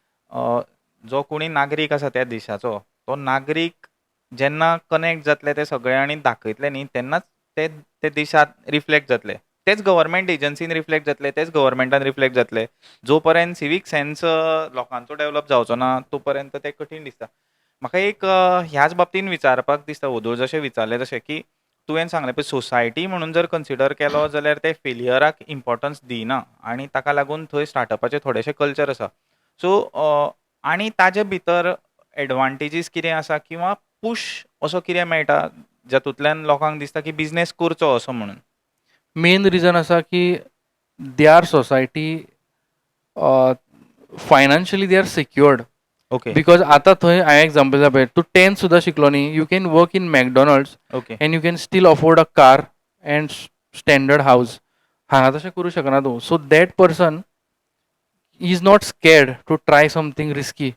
जो कोणी नागरीक आसा त्या देशाचो, तो नागरीक जेन्ना कनेक्ट जातले ते सगळे आनी दाखयतले न्ही, तेन्नाच ते देशांत रिफ्लेक्ट जातले. तेच गव्हर्मेंट एजन्सीन रिफ्लेक्ट जातले, तेच गव्हर्मेंटान रिफ्लेक्ट जातले. जो पर्यंत सिवीक सेन्स लोकांचो डेवलप जावचो ना, तो पर्यंत ते कठीण दिसता. म्हाका एक ह्याच बाबतीन विचारपाक दिसता, वदूळ जशें विचारलें तशें, की तुवें सांगलें पळय सोसायटी म्हणून जर कन्सिडर केलो जाल्यार ते फेलियराक इम्पॉर्टन्स दिना आनी ताका लागून थंय स्टार्टअपाचे थोडेशे कल्चर आसा. सो आनी ताजे भितर एडवांटेजीस कितें आसा किंवा पुश असो कितें मेळटा जातूंतल्यान लोकांक दिसता की बिझनेस करचो असो म्हणून? मेन रिजन आसा की they our society financially they are secured. Okay because आतां थंय हांवें एग्जाम्पल पळय, तूं 10th सुद्दां शिकलो न्ही, you can work in McDonald's okay and you can still afford a car and standard house. हांगा तशें करूं शकना तूं. So that person is not scared to try something risky.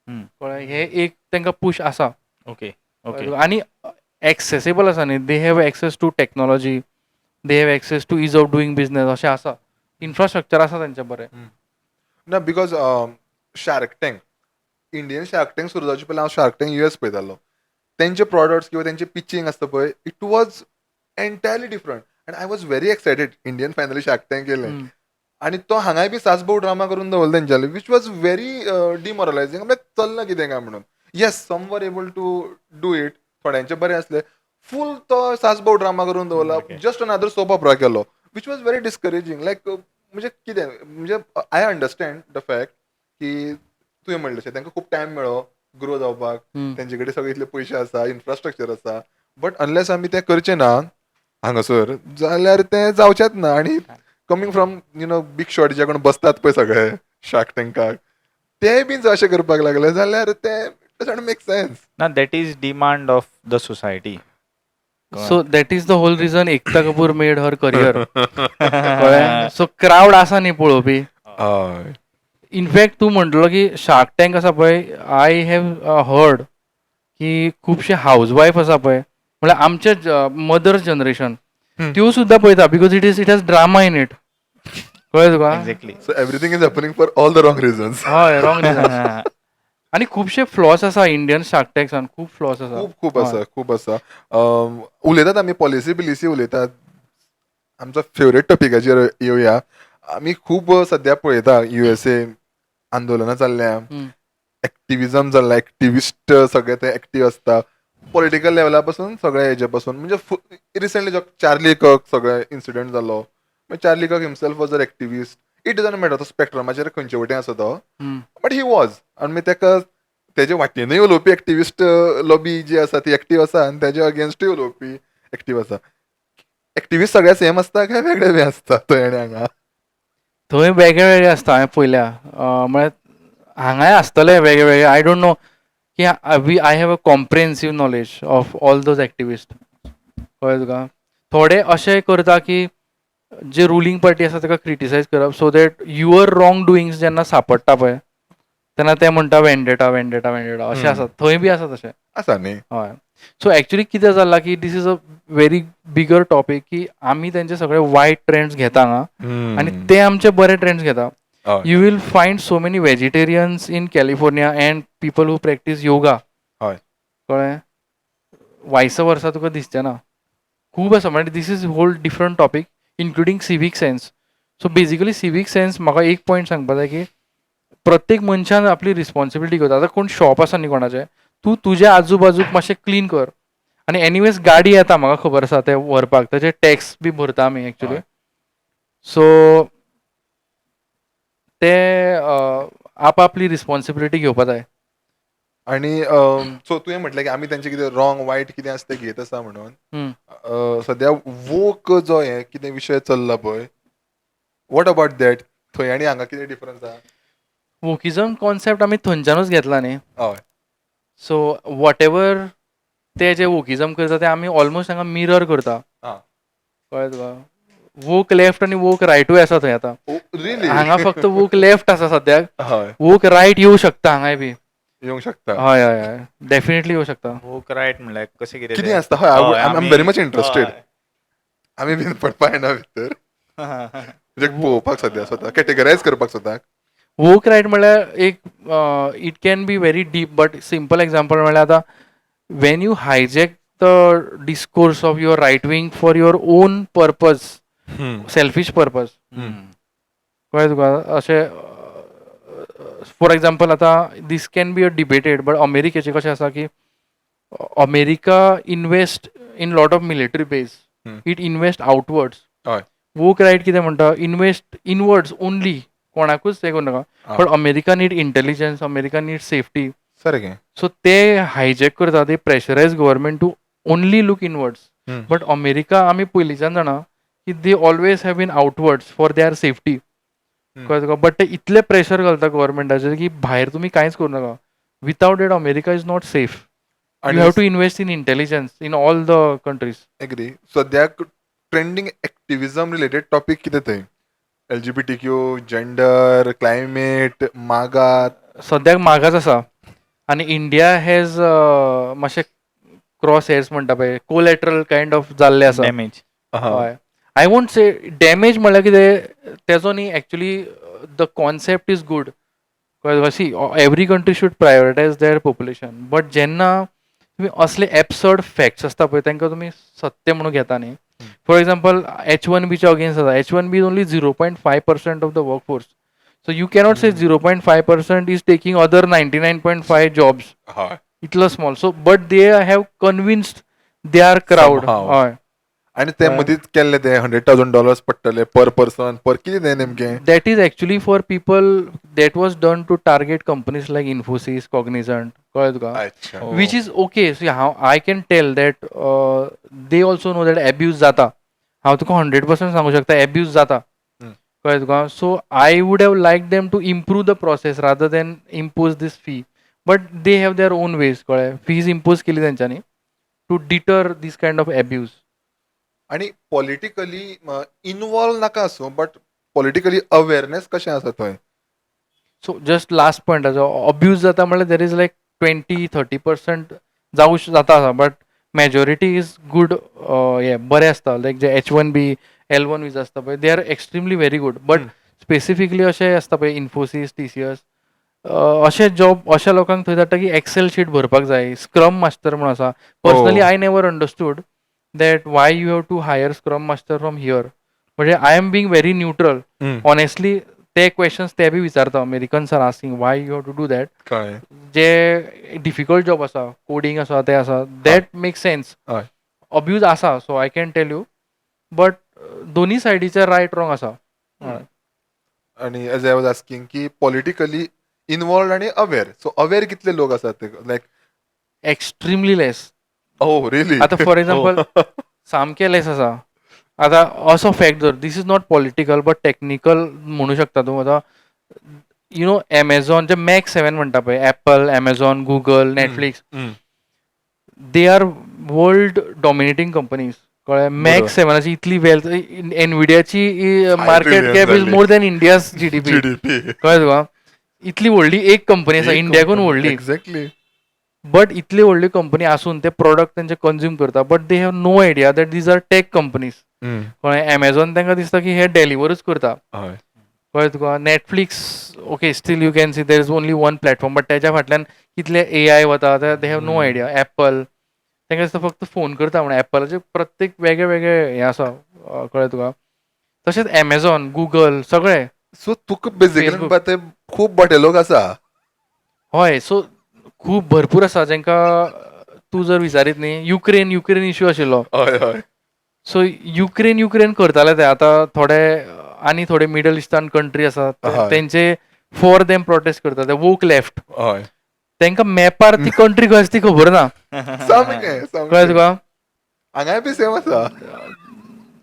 कळ्ळें? हे एक तांकां पुश आसा. ओके ओके आणि एक्सेसिबल आसा न्ही, they have access to technology, they have access to ease of doing business, अशें आसा. इन्फ्रास्ट्रक्चर आसा तेंचें बरें. ना because Shark Tank, Indian Shark Tank सुरू जावचे पयलीं हांव शार्क टँक US पळयतालो. तेंचे प्रॉडक्ट्स किंवा तेंचे पिचींग आसता पळय, it was entirely different. And I was very excited. Indian finally shark tank येयलें आनी तो हांगाय बी सासभाऊ ड्रामा करून दवरलो तेंच्यानी, वीच वॉज व्हेरी डिमोरलायझींग. म्हणजे चल्ला कितें काय म्हणून. Yes, some were able to do it, थोड्यांचे बरे असले. फूल तो सासभाऊ ड्रामा करून दवरला, Okay. Just another soap opera केलो, which was very discouraging. Like म्हणजे कितें, म्हणजे आय अंडरस्टँड द फॅक्ट की तुवें म्हणलें तशें तांकां खूब टायम मेळ्ळो ग्रो जावपाक, तेंचे कडेन सगळे इतले पयशे आसा, इन्फ्रास्ट्रक्चर आसा, बट अनलेस आमी तें करचें ना हांगासर, जाल्यार तें जावचेंच ना. आनी कमींग फ्रॉम बीग शॉट जे कोण बसतात पळय सगळे शार्क टँकाक, ते बीन जर अशें करपाक लागले जाल्यार ते डजंट मेक सेन्स. ना that is demand of the society. So that is the whole reason Ekta Kapoor made her career. कळ्ळें? सो क्रावड आसा न्ही पळोवपी. हय. इनफॅक्ट तूं म्हणटलो की शार्क टँक आसा पळय, आय हॅव हर्ड की खुबशे हाऊसवायफ आसा पळय, म्हळ्यार आमचे मदर्स जनरेशन, त्यो सुद्दां पळयता, because it has drama in it. कळ्ळें तुका? Exactly. So everything is happening for all the wrong reasons. हय, रॉंग रिजन. आनी खुबशे फ्लॉस आसा इंडियन शार्क टँक्सान, खूब फ्लॉस आसा. खूब आसा, खूब आसा. उलयतात आमी पॉलिसी उलयतात. आमचो फेवरेट टॉपिकाचेर येवया. आमी खूब सद्या पळयता USA आंदोलनां जाल्ल्या, एक्टिविजम जाल्ला, एक्टिविस्ट सगळे ते एक्टिव्ह आसता, पॉलिटिकल लेवला पासून सगळे हेजे पासून. म्हणजे रिसंटली जो चार्ली कक सगळे इन्सिडंट जालो, चार्ली कक himself was a activist. It doesn't matter तो स्पेक्ट्रमाचेर खंयचे वटेन आसा तो, बट ही वॉज. आनी मागीर तेका तेजे वाटेनूय उलोवपी एक्टिविस्ट लॉबी जी आसा ती एक्टिव्ह आसा, आनी तेजे अगेन्स्टूय उलोवपी एक्टिव्ह आसा. एक्टिविस्ट सगळे सेम आसता काय वेगळे वेगळे आसता थंय आनी हांगा? थंय वेगळे वेगळे आसता. हांवें पळयल्या, म्हळ्यार हांगाय आसतले वेगळे वेगळे. आय डोंट नो की I have a comprehensive knowledge of all those activist. कळ्ळें तुका? थोडे अशें करता की जे रुलींग पार्टी आसा ताका क्रिटिसायज करप, सो दॅट युअर रॉंग डुईंग्स जेन्ना सांपडटा पळय तेन्ना ते म्हणटा वेंडेटा वेंडेटा वेंडेटा, अशें आसा. थंय बी आसा तशें. आसा न्ही? हय. सो एक्चुली कितें जालां की this is a very bigger topic, की आमी तेंचे सगळे वायट ट्रेंड्स घेता हांगा आनी ते आमचे बरे ट्रेंड्स घेता. हय. You will find so many vegetarians in California and people who practice yoga. हय. कळ्ळें? वायस वर्सा तुका दिसचें ना. खूब आसा. म्हणजे this is whole different topic, including civic sense. So basically civic sense म्हाका एक पॉयंट सांगपा जाय की प्रत्येक मनशान आपली रिस्पॉन्सिबिलिटी घेवता. आतां कोण शॉप आसा न्ही कोणाचें, तूं तुज्या आजूबाजूक मातशें क्लीन कर. आनी एनिवेज गाडी येता म्हाका खबर आसा ते व्हरपाक, ताचे टॅक्स बी भरता आमी एक्चुली. हय. सो ते आपआपली रिस्पॉन्सिबिलिटी घेवपा जाय. आनी सो तुवें म्हटलें की आमी तेंचे कितें रॉंग वायट कितें आसा तें घेत आसा म्हणून. सद्या वोक जो हे कितें विशय चल्ला पळय, वॉट अबाउट दॅट? थंय आनी हांगा कितें डिफरन्स आहा? वोकिजम कॉन्सेप्ट आमी थंयच्यानूच घेतला न्ही. हय. सो वॉट एवर ते जे वोकिजम करता ते आमी ऑलमोस्ट हांगा मिरर करता. आं. कळ्ळें तुका? वोक लेफ्ट आनी वोक रायटूय आसा थंय आतां. रियली? हांगा फक्त वोक लेफ्ट आसा सद्याक. हय. वोक रायट येवं शकता हांगाय बी. येवंक शकता. हय हय हय, डेफिनेटली येवं शकता. वोक रायट म्हणल्यार कशें कितें कितें तें? आसता? हय, हय, आय एम आमी- व्हेरी मच इंटरेस्टेड. हय. आमी बीन पडपा येना भितर. म्हणजे पळोवपाक सद्या स्वता कॅटेगरायज करपाक स्वताक. वोक रायट म्हणल्यार एक it can be very deep, but simple example म्हणल्यार आतां when you hijack the discourse of your right wing for your own purpose, selfish purpose. कळ्ळें तुका? अशें फॉर एक्झाम्पल आतां this can be a debated, but अमेरिकेचें कशें आसा की America invest in lot of military base, it invest outwards. हय. Woke right कितें म्हणटा, इन्वेस्ट इनवर्ड्स ओनली, कोणाकूच हें करूं नाका. But America need intelligence, America need safety. सारकें. सो ते हायजॅक करता, ते pressurise government to only look inwards. But America आमी पयलींच्यान जाणा की they always have been outwards for their safety. कळ्ळें तुका. बट ते इतले प्रेशर घालता गव्हर्मेंटाचेर की भायर तुमी कांयच करूं नाका. Without it America is not safe. You आणि have to invest in intelligence in all the countries. Agree. सद्याक ट्रेंडिंग एक्टिविजम रिलेटेड टॉपिक कितें थंय? LGBTQ, जेंडर, क्लायमेट, मागात. सद्याक मागाच आसा आनी इंडिया हॅज मातशे क्रॉस हेअर्स म्हणटा पळय कोलॅटरल कायंड ऑफ जाल्ले आसा. डॅमेज. हय. आय वोंट से डॅमेज म्हणल्यार कितें तेजो न्ही actually the concept is good. See every country should prioritise their population. But जेन्ना तुमी असले एब्सर्ड फॅक्ट्स आसता पळय तांकां तुमी सत्य म्हणून घेता न्ही. फॉर एक्झाम्पल H1Bच्या अगेन्स्ट आसा. H1B is only 0.5% of the work force. So you cannot say 0.5% is taking other 99.5 jobs. हय. इतलो small. So but they have convinced their crowd. Somehow. हय. आणि ते मदींच केल्ले ते $100,000 पडटले पर पर्सन पर कितें तें नेमकें? That is actually for people that was done to target companies like Infosys, Cognizant, कळ्ळें तुका? अच्छा. Oh. Which is okay. See, how I can tell that they also know that abuse जाता. हांव तुका 100% सांगू शकता abuse जाता. Hmm. कळ्ळें तुका? So I would have liked them to improve the process rather than impose this fee. But they have their own ways. कळ्ळें? Fees impose केली तेंच्यांनी to deter this kind of abuse. आणि politically involve नाका आसूं but politically awareness कशें आसा थंय? So just last पॉयंटाचो abuse जाता म्हणल्यार देर इज लायक 20-30% जावं जाता. But majority is good. हे बरें आसता. लायक जे H1B, L1 विजा आसता पळय they are extremely very good. But specifically अशें आसता पळय इन्फोसीस, TCS अशे जॉब अशा लोकांक थंय धाडटा की एक्सेल शीट भरपाक जाय. स्क्रम मास्टर म्हणून आसा. Personally I never understood that why you have to hire scrum master from here. म्हणजे I am being very neutral. Honestly, ते क्वेश्चन्स ते बी विचारता. Americans are asking why you have to do that. कळ्ळें. जे difficult job आसा, coding आसा ते आसा, दॅट मेक सेन्स. हय. अब्यूज आसा, so I can tell you. But दोनी सायडीचे रायट रॉंग आसा. आणि एज आय वॉज आस्किंग की पॉलिटिकली इन्वॉल्व आणि अवेअर. सो अवेअर कितले लोक आसात ते like? Extremely less. Oh really? आता फॉर एक्झाम्पल सामके लेस आसा. आता असो फॅक्ट जर this is not political but technical म्हणू शकता तूं. आतां यू नो एमेझॉन जे मॅक 7 म्हणटा पळय Apple, Amazon, Google, Netflix they are world dominating companies. कळ्ळें? मॅक 7ची इतली वेल्थ एनविडियाची मार्केट billion कॅप इज जाल्ली. More than India's GDP. GDP. कळ्ळें तुका? इतली व्हडली एक कंपनी आसा इंडियाकून व्हडली. एक्झॅक्टली. बट इतली व्हडली कंपनी आसून ते प्रोडक्ट तेंचे कंज्यूम करता. But they have no idea that these are tech companies. कळ्ळें? एमेझॉन तांकां दिसता की हे डेलिव्हरूच करता. हय. कळ्ळें तुका? Netflix okay still you can see there is only one platform. But तेच्या फाटल्यान कितले AI वता they have no idea. Apple तांकां दिसता फक्त फोन करता म्हणून. एप्पलाचे प्रत्येक वेगळे वेगळे हे आसा. कळ्ळें तुका? तशेंच एमेझॉन, गुगल सगळे. सो तुका बेसिकली Facebook. म्हणपा ते खूब बटे लोक आसा. हय. सो खूब भरपूर आसा जेंकां तूं जर विचारीत न्ही युक्रेन इश्यू आशिल्लो. हय हय. सो युक्रेन करताले ते. आतां थोडे आनी थोडे मिडल इस्टर्न कंट्री आसात हय. तेंचे फॉर देम प्रोटेस्ट करता. ते वोक लेफ्ट. हय. तांकां मॅपार ती कंट्री खंय आसा ती खबर ना. सामकें कळ्ळें सामकें. तुका? हांगाय बी सेम आसा.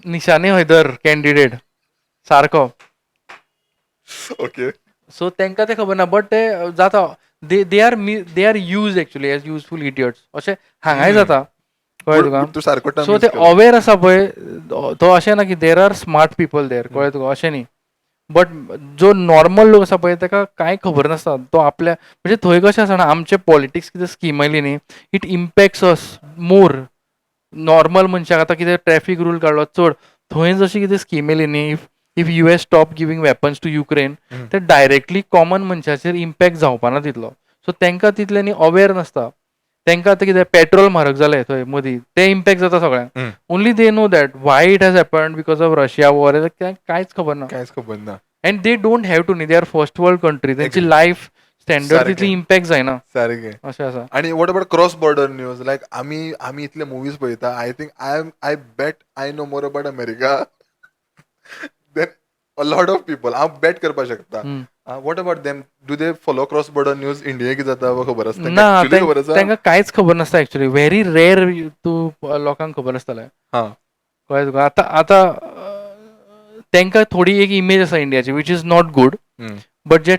निशाने हैदर कॅन्डिडेट सारको. ओके. सो तांकां ते खबर ना. बट ते जाता. They are used actually as useful idiots. अशें हांगाय जाता. कळ्ळें तुका? तूं सारको टर्म सो ते अवेअर आसा पळय तो अशें ना की देर आर स्मार्ट पीपल देर. कळ्ळें तुका? अशें न्ही. बट जो नॉर्मल लोक आसा पळय ताका कांय खबर नासता. तो आपल्या म्हणजे थंय कशें आसा ना आमचे पॉलिटिक्स कितें स्कीम आयली न्ही it impacts us more. Normal मनशाक आतां कितें ट्रॅफीक रूल काडलो चड थंय जशी कितें स्कीम येयली न्ही if US stop giving weapons to Ukraine ते डायरेक्टली कॉमन मनशाचेर इम्पॅक्ट जावपाना तितलो. सो तांकां तितले न्ही अवेअर नासता. तांकां आतां कितें पेट्रोल म्हारग जालें थंय मदीं ते इम्पॅक्ट जाता सगळ्यांक. Only they know that why it has happened because of Russia war. कांयच खबर ना. कांयच खबर ना. And they don't have to न्ही they are first world country. तेंची लायफ स्टँडर्ड तितली इम्पॅक्ट जायना. सारकें. अशें आसा. आणि what about cross border news like आमी इतले मुवीज पळयता. I think I bet I know more about America than a lot of people. हांव बेट करपाक शकता. What about them do they follow cross border news? India कितें जाता वो खबर आसता? ना Actually खबर आसा? तांकां कांयच खबर नासता एक्चुअली. व्हेरी रेअर तूं लोकांक खबर आसतलें. हां. कळ्ळें तुका? आतां तांकां थोडी एक इमेज आसा इंडियाची वीच इज नॉट गुड, हम्म. बट जे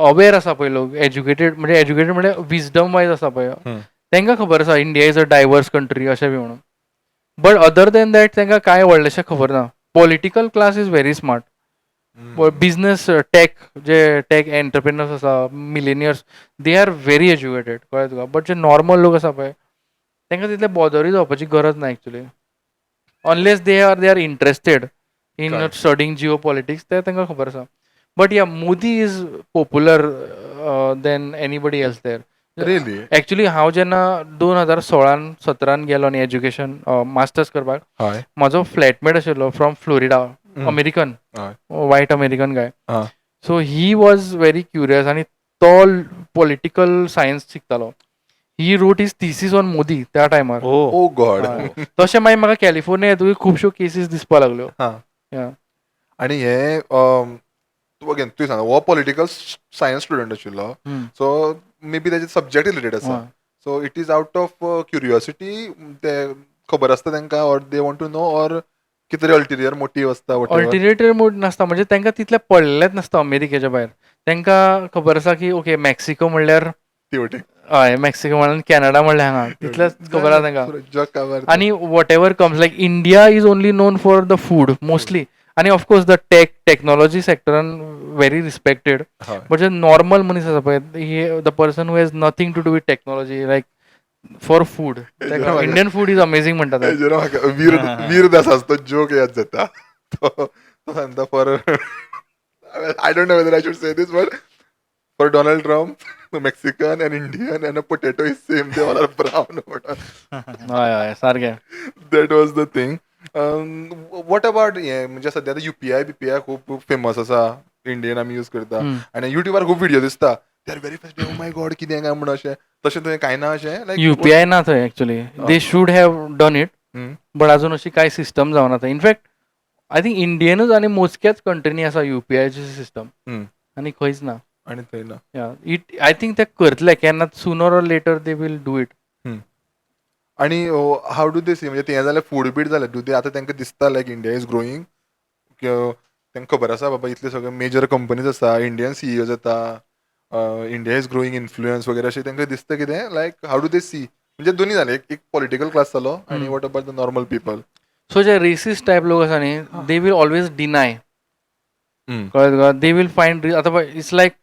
अवेर आसा पळय लोक, एज्युकेटेड म्हणजे विजडम वायज आसा पळय, हम्म. तांकां खबर आसा India is a diverse country अशें बी म्हणून. बट अदर दॅन दॅट तांकां कांय व्हडलेशें खबर ना. Political class is very smart. Business tech entrepreneurs आसा, millionaires, they are very educated, कळ्ळें तुका. बट जे नॉर्मल लोक आसा पळय तांकां तितले बॉदरूय जावपाची गरज ना actually, unless they are interested in Correct. Studying Jio politics, ते तांकां खबर आसा. बट या Modi is popular than anybody else there. Really? Actually हांव जेन्ना 2016-17 गेलो न्ही एज्युकेशन मास्टर्स करपाक, हय. म्हाजो फ्लॅटमेट आशिल्लो फ्रॉम फ्लोरिडा, अमेरिकन, हय. White American guy. हा. So he was very curious आनी तो पॉलिटिकल सायन्स शिकतालो. He wrote his thesis on Modi त्या टायमार. Oh oh God. हय. तशें मागीर म्हाका कॅलिफोर्निया येतकीर खुबश्यो केसीस दिसपाक लागल्यो. हा. Yeah. आणि हे अगेन तुवें सांग हो पॉलिटिकल सायन्स स्टुडंट आशिल्लो, हम्म. सो मे बी तेजे सब्जेक्ट रिलेटेड आसा. हय. So it is out of curiosity, ते खबर आसता तांकां, or they want to know, or कितें तरी अल्टिरियर मोटीव आसता. अल्टिरेटेड मूड नासता, म्हणजे तांकां तितलें पडलेंच नासता अमेरिकेच्या भायर. तांकां खबर आसा की ओके मॅक्सिको म्हणल्यार तेवटें हय, मॅक्सिको म्हणल्यार कॅनडा म्हणल्यार हांगा, तितलेंच खबर आसा तांकां. जग काबार. आणि whatever comes, like India is only known for the food mostly, आणि ऑफकोर्स द टेक्नॉलॉजी सेक्टरान व्हेरी रिस्पेक्टेड. हय. बट जे नॉर्मल मनीस आसा पळय, the person who has nothing to do with technology, like for food, Indian food is amazing म्हणटा ते. हेजेर म्हाका वीर तो जोक याद जाता. तो सांगता for I don't know whether I should say this, but for Donald Trump Mexican and Indian and a potato is same, they all are brown. हय हय सारकें. That was the thing. What about हे म्हणजे सध्या UPI बीपीआय खूब famous आसा, Indian आमी use करता, आनी युट्यूबार खूब व्हिडिओ दिसता, दे are very fest, oh my God कितें काय म्हणून अशें. तशें तुवें कांय ना अशें लायक युपीआय ना थंय actually, they should have done it, but अजून अशी कांय सिस्टम जावना थंय. इनफॅक्ट आय थिंक इंडियनूच आनी मोजक्याच कंट्रीनी आसा युपीआयची सिस्टम, आनी खंयच ना. आणि थंय ना. इट आय थिंक ते करतले केन्ना, sooner or later they will do it. आणि हाऊ डू दे सी, म्हणजे तें जाल्यार फूड बीट जाल्यार डू दे, आतां तांकां दिसता लायक इंडिया इज ग्रोईंग, तांकां खबर आसा बाबा इतले सगळे मेजर कंपनीज आसा, इंडियन सीईओज येता, इंडिया इज ग्रोईंग, इन्फ्लुयन्स वगैरे अशें तांकां दिसता कितें, like how do they see, म्हणजे दोन्ही जाले, एक पॉलिटिकल क्लास जालो आनी what about the normal people. So जे रेसिस्ट टायप लोक आसा न्ही, दे वील ऑलवेज डिनाय, कळ्ळें तुका. दे वील फायंड, आतां it's like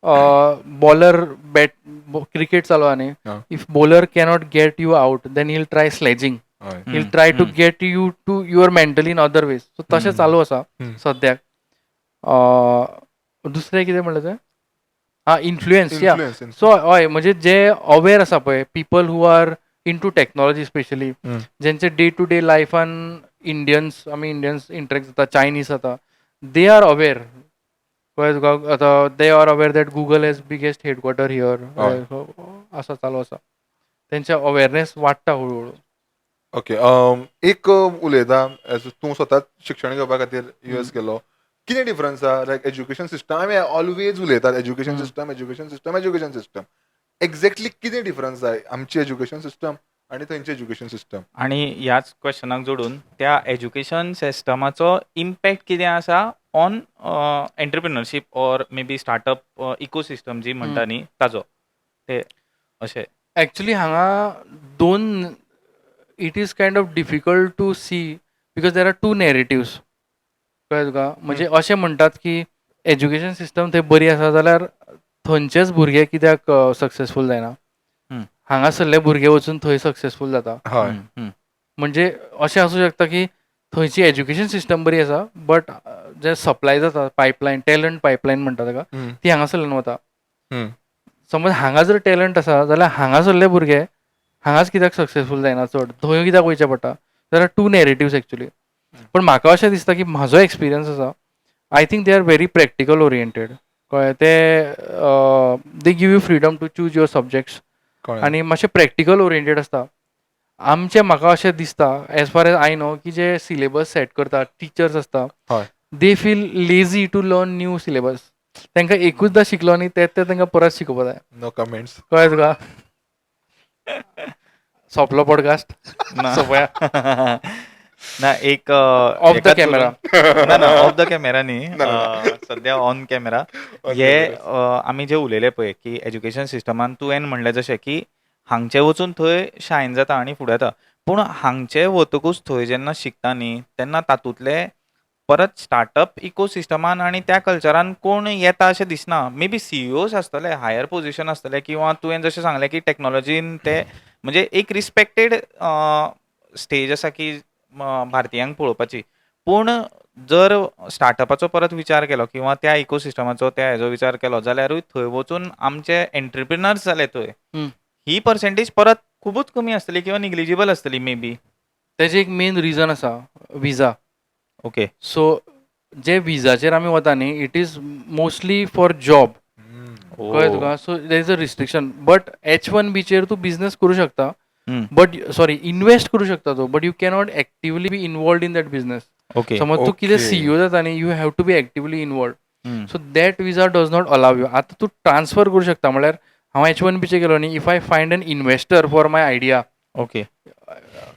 bowler bat cricket चालू आहा न्ही, if bowler cannot get you out then heal try sledging, he'll try to get you to your mental in other ways. So तशें चालू आसा सद्याक. दुसरें कितें म्हणलें तें, इन्फ्लुयन्स. या सो हय, म्हणजे जे अवेर आसा पळय, people who are into technology specially, जेंचे डे टू डे लायफान इंडियन्स इंटरेक्ट जाता, चायनीज जाता, दे आर अवेर, कळ्ळें तुका. आतां they are aware that Google has biggest headquarter here, असो चालू आसा. तेंचे अवेरनेस वाडटा हळू. ओके. एक उलयता, तूं स्वता शिक्षण घेवपा खातीर युएस गेलो, कितें डिफरन्स आहा लायक एज्युकेशन सिस्टम, आमी ऑलवेज उलयतात education system, education system, education system. Exactly कितें डिफरन्स जाय आमची एज्युकेशन सिस्टम आनी थंयची एज्युकेशन सिस्टम? आणि ह्याच क्वेश्चनाक जोडून त्या एज्युकेशन सिस्टमाचो इम्पॅक्ट कितें आसा on entrepreneurship or maybe startup ecosystem जी म्हणटा न्ही ताजो, ते अशें. एक्चुली हांगा दोन, it is kind of difficult to see because there are two narratives, कळ्ळें तुका. म्हणजे अशें म्हणटात की एज्युकेशन सिस्टम थंय बरी आसा जाल्यार थंयचेच भुरगे कित्याक सक्सेसफूल जायना, हांगासरले भुरगे वचून थंय सक्सेसफूल जाता. हय. म्हणजे अशें आसूं शकता की थंयची एज्युकेशन सिस्टम बरी आसा, बट जे सप्लाय जाता पायपलायन, टॅलंट पायपलायन म्हणटा ताका, ती हांगासरल्यान वता. समज हांगा जर टॅलंट आसा जाल्यार हांगासरले भुरगे हांगाच कित्याक सक्सेसफूल जायना चड, थंय कित्याक वयचें पडटा. There are two narratives actually. पण म्हाका अशें दिसता की म्हाजो एक्सपिरियन्स आसा, I think they are very practical oriented, कळ्ळें. They give you freedom to choose your subjects, आनी मातशें प्रॅक्टिकल ओरिएंटेड आसता. आमचे म्हाका अशें दिसता as far as I know की जे सिलेबस सेट करतात टिचर्स आसता, they feel lazy to learn new syllabus. तांकां एकूचदां शिकलो न्ही ते तांकां परत शिकोवपा जाय. No comments. कळ्ळें तुका. सोंपलो पॉडकास्ट. ना. सोंपया. ना एक ऑफ द एकाच कॅमेरा. चोरून- ना ना ऑफ द कॅमेरा न्ही ना, ना, सध्या ऑन कॅमेरा On हे camera. आमी जे उलयले पळय की एज्युकेशन सिस्टमान तुवें म्हणलें जशें की हांगचे वचून थंय शायन जाता आनी फुडें येता पूण हांगचे वतकूच थंय जेन्ना शिकता न्ही तेन्ना तातूंतले परत स्टार्टअप इकोसिस्टमान आनी त्या कल्चरान कोण येता अशें दिसना मे बी सीईओज आसतले हायर पोजिशन आसतले किंवा तुवें जशें सांगलें की टॅक्नोलॉजीन ते म्हणजे एक रिस्पेक्टेड स्टेज आसा की भारतीयांक पळोवपाची पूण जर स्टार्टअपाचो परत विचार केलो किंवा त्या इकोसिस्टमाचो त्या हेजो विचार केलो जाल्यारूय थंय वचून आमचे एंटरप्रिनर्स जाले थंय हम्म. ही पर्सेंटेज परत खुबूच कमी आसतली किंवा निग्लिजिबल आसतली मे बी तेजें एक मेन रिजन आसा विजा. ओके सो जे विजाचेर आमी वता न्ही it is mostly for job. कळ्ळें तुका. So there is a restriction but H1B तूं बिझनेस करूं शकता बट सॉरी इन्वेस्ट करूं शकता तूं but you cannot actively be involved in that business. Okay समज तूं कितें Okay. सीईओ जाता न्ही you have to be actively involved. So that visa does not allow you. आतां तूं ट्रान्सफर करूं शकता म्हळ्यार हांव H1B गेलो न्ही if I find an investor for my idea okay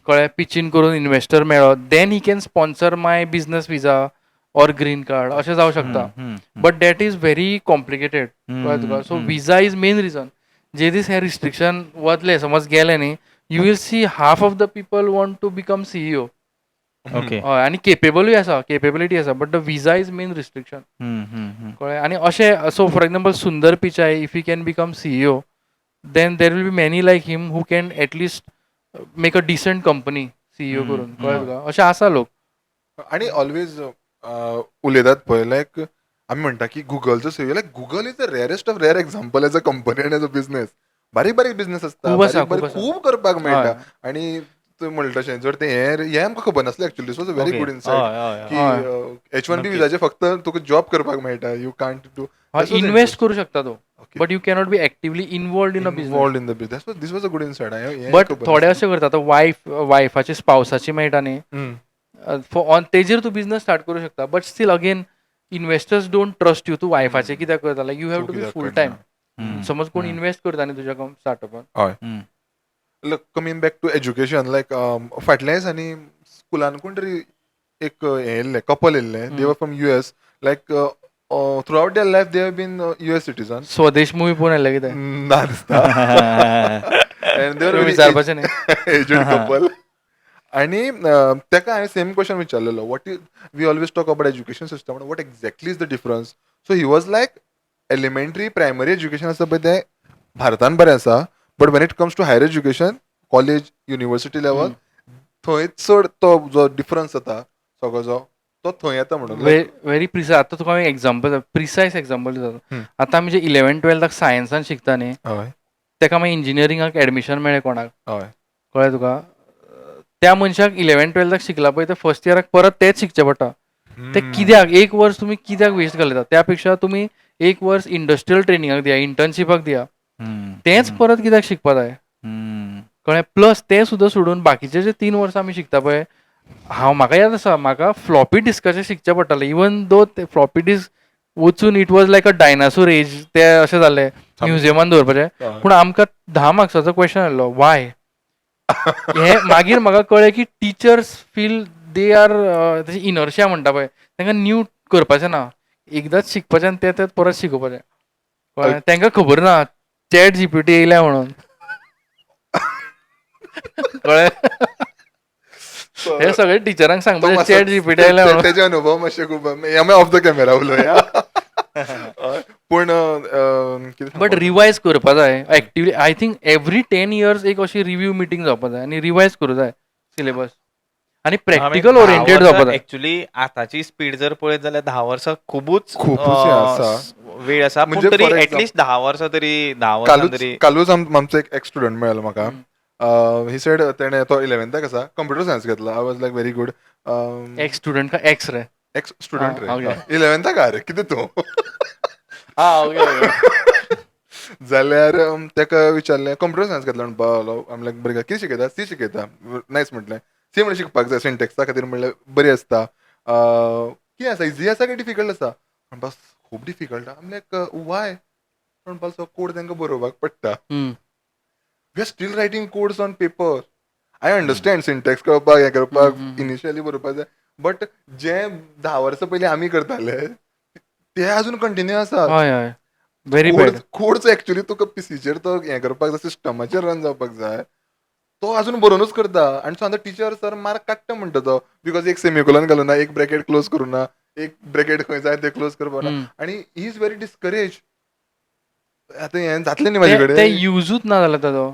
कळ्ळें पिचीन करून इन्वेस्टर मेळ्ळो then he can sponsor my business visa or green card अशें जावं शकता. But that is very complicated. कळ्ळें तुका. So visa is main reason. जे दीस हे रिस्ट्रिक्शन वतले समज गेले न्ही you will see half of the people want to become CEO. Okay हय आनी केपेबलूय आसा केपेबिलिटी आसा but the visa is main restriction. कळ्ळें. आनी अशें so for example Sundar Pichai if he can become CEO then there will be many like him who can at least make a decent company CEO करून. कळ्ळें तुका. अशें आसा लोक. आणि ऑलवेज उलयतात पळय लायक आमी म्हणटा की गुगलचो CEO like Google is the rarest of rare example as a company and as a business. बारीक बारीक बिझनेस आसता खूब आसा, बारीक बारीक खूब आसा. खूब करपाक मेळटा हय. आणि तुवें म्हणलें तशें जर ते हे आमकां खबर नासलें actually this was a very okay good हय इनसायट हय की H1B नक्कीच. विजाचे फक्त तुका जॉब करपाक मेळटा यू कांट डू इन्वेस्ट करू शकता तू Okay. But you cannot be actively involved in a business. Involved in the business this was a good Insight but थोडे अशें करता आतां वायफाची स्पावसाची मेळटा न्ही ऑन तेजेर तूं बिझनेस स्टार्ट करूं शकता but still again investors don't trust you. तूं वायफाचें कित्याक करता like you have to be full time. समज कोण इन्वेस्ट करता न्ही तुज्या स्टार्टअपान. हय coming back to education like फाटल्या दिसांनी स्कुलान कोण तरी एक हे येयल्ले कपल येयल्ले they were from US like throughout their life they have been US citizen Swades movie पळोवन येयले कितें. ना दिसता And they were very विचारपाचें न्ही. aged couple. आणि ताका हांवें सेम क्वेश्चन विचारलेलो what is we always talk about education system what exactly is the difference. So he was like elementary primary education आसा पळय तें भारतान बरें आसा but when it comes to higher education college university level थंय चड तो जो डिफरन्स जाता सगळो जो तो थंय येता म्हणून व्हेरी प्रिसायज. आतां तुका हांवें एक्झाम्पल प्रिसायज एक्झाम्पल दिता. आतां आमी जे 11-12 सायन्सान शिकता न्ही हय तेका मागीर इंजिनियरिंगाक एडमिशन मेळ्ळें कोणाक. हय कळ्ळें तुका. त्या मनशाक 11-12 शिकला पळय ते फर्स्ट इयराक परत तेच शिकचें पडटा. ते कित्याक एक वर्स तुमी कित्याक वेस्ट घालयता. त्या पेक्षा तुमी एक वर्स इंडस्ट्रियल ट्रेनिंगाक दिया इंटर्नशिपाक दिया. तेंच परत कित्याक शिकपा जाय. कळ्ळें. प्लस तें सुद्दां सोडून बाकीचे जे 3 वर्सां आमी शिकता पळय म्हाका याद आसा म्हाका फ्लॉपी डिस्काचेर शिकचें पडटालें इवन दो ते फ्लॉपी डिस्क वचून it was like a dinosaur age ते अशें जाल्लें म्युजियमान दवरपाचें. पूण आमकां 10 मार्क्साचो क्वेश्चन आयलो वाय. हे मागीर म्हाका कळ्ळें की teachers feel they are inertia म्हणटा पळय तांकां न्यू करपाचें ना. एकदांच शिकपाचें आनी तें परत शिकोवपाचें. कळ्ळें. तांकां खबर ना चॅट GPT येयल्या म्हणून. कळ्ळें. हे सगळे टिचरांक सांगपाचें चॅट GPT येयल्या म्हणून. तेजे अनुभव मातशे खूब आमी ऑफ द कॅमेरा उलोवया. पूण बट रिवायज करपा जाय actively. I think every 10 years एक अशी रिव्यू मिटींग जावपा जाय आनी रिवायज करूं जाय सिलेबस आनी प्रॅक्टिकल ओरिएंटेड जावपा जाय. एक्चुअली आताची स्पीड जर पळयत जाल्यार 10 वर्सां खुबूच हे आसा. वेळ आसा पूण म्हणजे तरी for एटलीस्ट 10 वर्सां तरी 10 वर्सां तरी कालूच आमचो एक स्टुडंट मेळ्ळलो म्हाका. ही सेड तेणे तो 11th आसा कंप्युटर सायन्स घेतला. I was like very good. एक स्टुडंट का एक्स रे. एक्स स्टुडंट रे. okay. 11th रे कितें तूं. ओके. जाल्यार ताका विचारलें कंप्युटर सायन्स घेतला म्हणून पावलो. आमी लायक बरें कितें शिकयता सी शिकयता. नायस म्हटलें. सी म्हणून शिकपाक जाय सिंटॅक्सा खातीर म्हणलें बरी आसता. कितें आसा इजी आसा काय डिफिकल्ट आसा. म्हणपाक खूब डिफिकल्ट. आमी लायक वाय म्हणपाक कोड तांकां बरोवपाक पडटा. We are still writing codes on paper I understand syntax कळपाक हें करपाक इनिशियली बरोवपाक जाय बट जे 10 वर्सां पयलीं आमी करताले ते अजून कंटिन्यू आसा हय हय व्हेरी बॅड. कोड्स एक्चुअली तुका पीसीचेर तो हें करपाक जाय सिस्टमाचेर रन जावपाक जाय तो अजून बरोवनूच करता आनी सो टीचर सर मार्क काडटा म्हणटा तो बिकॉज एक सेमिकोलन घालूं ना एक ब्रॅकेट क्लोज करूं ना एक ब्रॅकेट खंय जाय ते क्लोज करपाक ना आनी ही इज व्हेरी डिस्करेज आतां हें जातलें न्ही म्हाजे ते कडेन युजूच ना जालो ताजो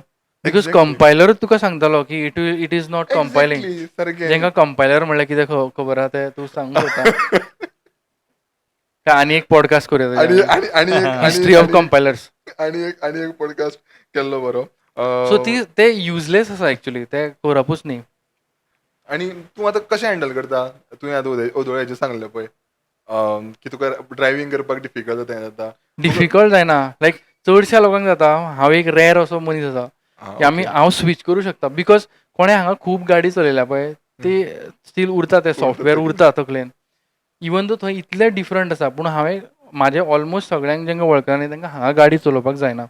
बिकॉज Exactly. कंपायलरूच तुका सांगतालो की इट इज नॉट कंपायलिंग. Exactly, सारकें जेंका कंपायलर म्हणल्यार कितें खबर आहा ते तूं सांगूंक सोदता. काय आनी एक पॉडकास्ट आनी करूया आनी आनी एक हिस्ट्री ऑफ कंपायलर्स. आनी एक पॉडकास्ट केल्लो बरो सो ते युजलेस आसा एक्चुअली ते करपूच न्ही. आनी तूं आतां कशें हँडल करता तुवें आतां ओदोळ्याचें सांगलें पळय की तुका ड्रायव्हिंग करपाक डिफिकल्ट जाता हें जाता डिफिकल्ट जायना लायक चडशा लोकांक जाता. हांव एक रेअर असो मनीस आसा की हांव स्विच करूं शकता बिकॉज कोणें हांगा खूब गाडी चलयल्या पळय ती स्टील उरता ते सॉफ्टवेअर उरता तकलेन इवन दो थंय इतले डिफरंट आसा पूण हांवें म्हाजे ऑलमोस्ट सगळ्यांक जेंका वळखना न्ही तांकां हांगा गाडी चलोवपाक जायना.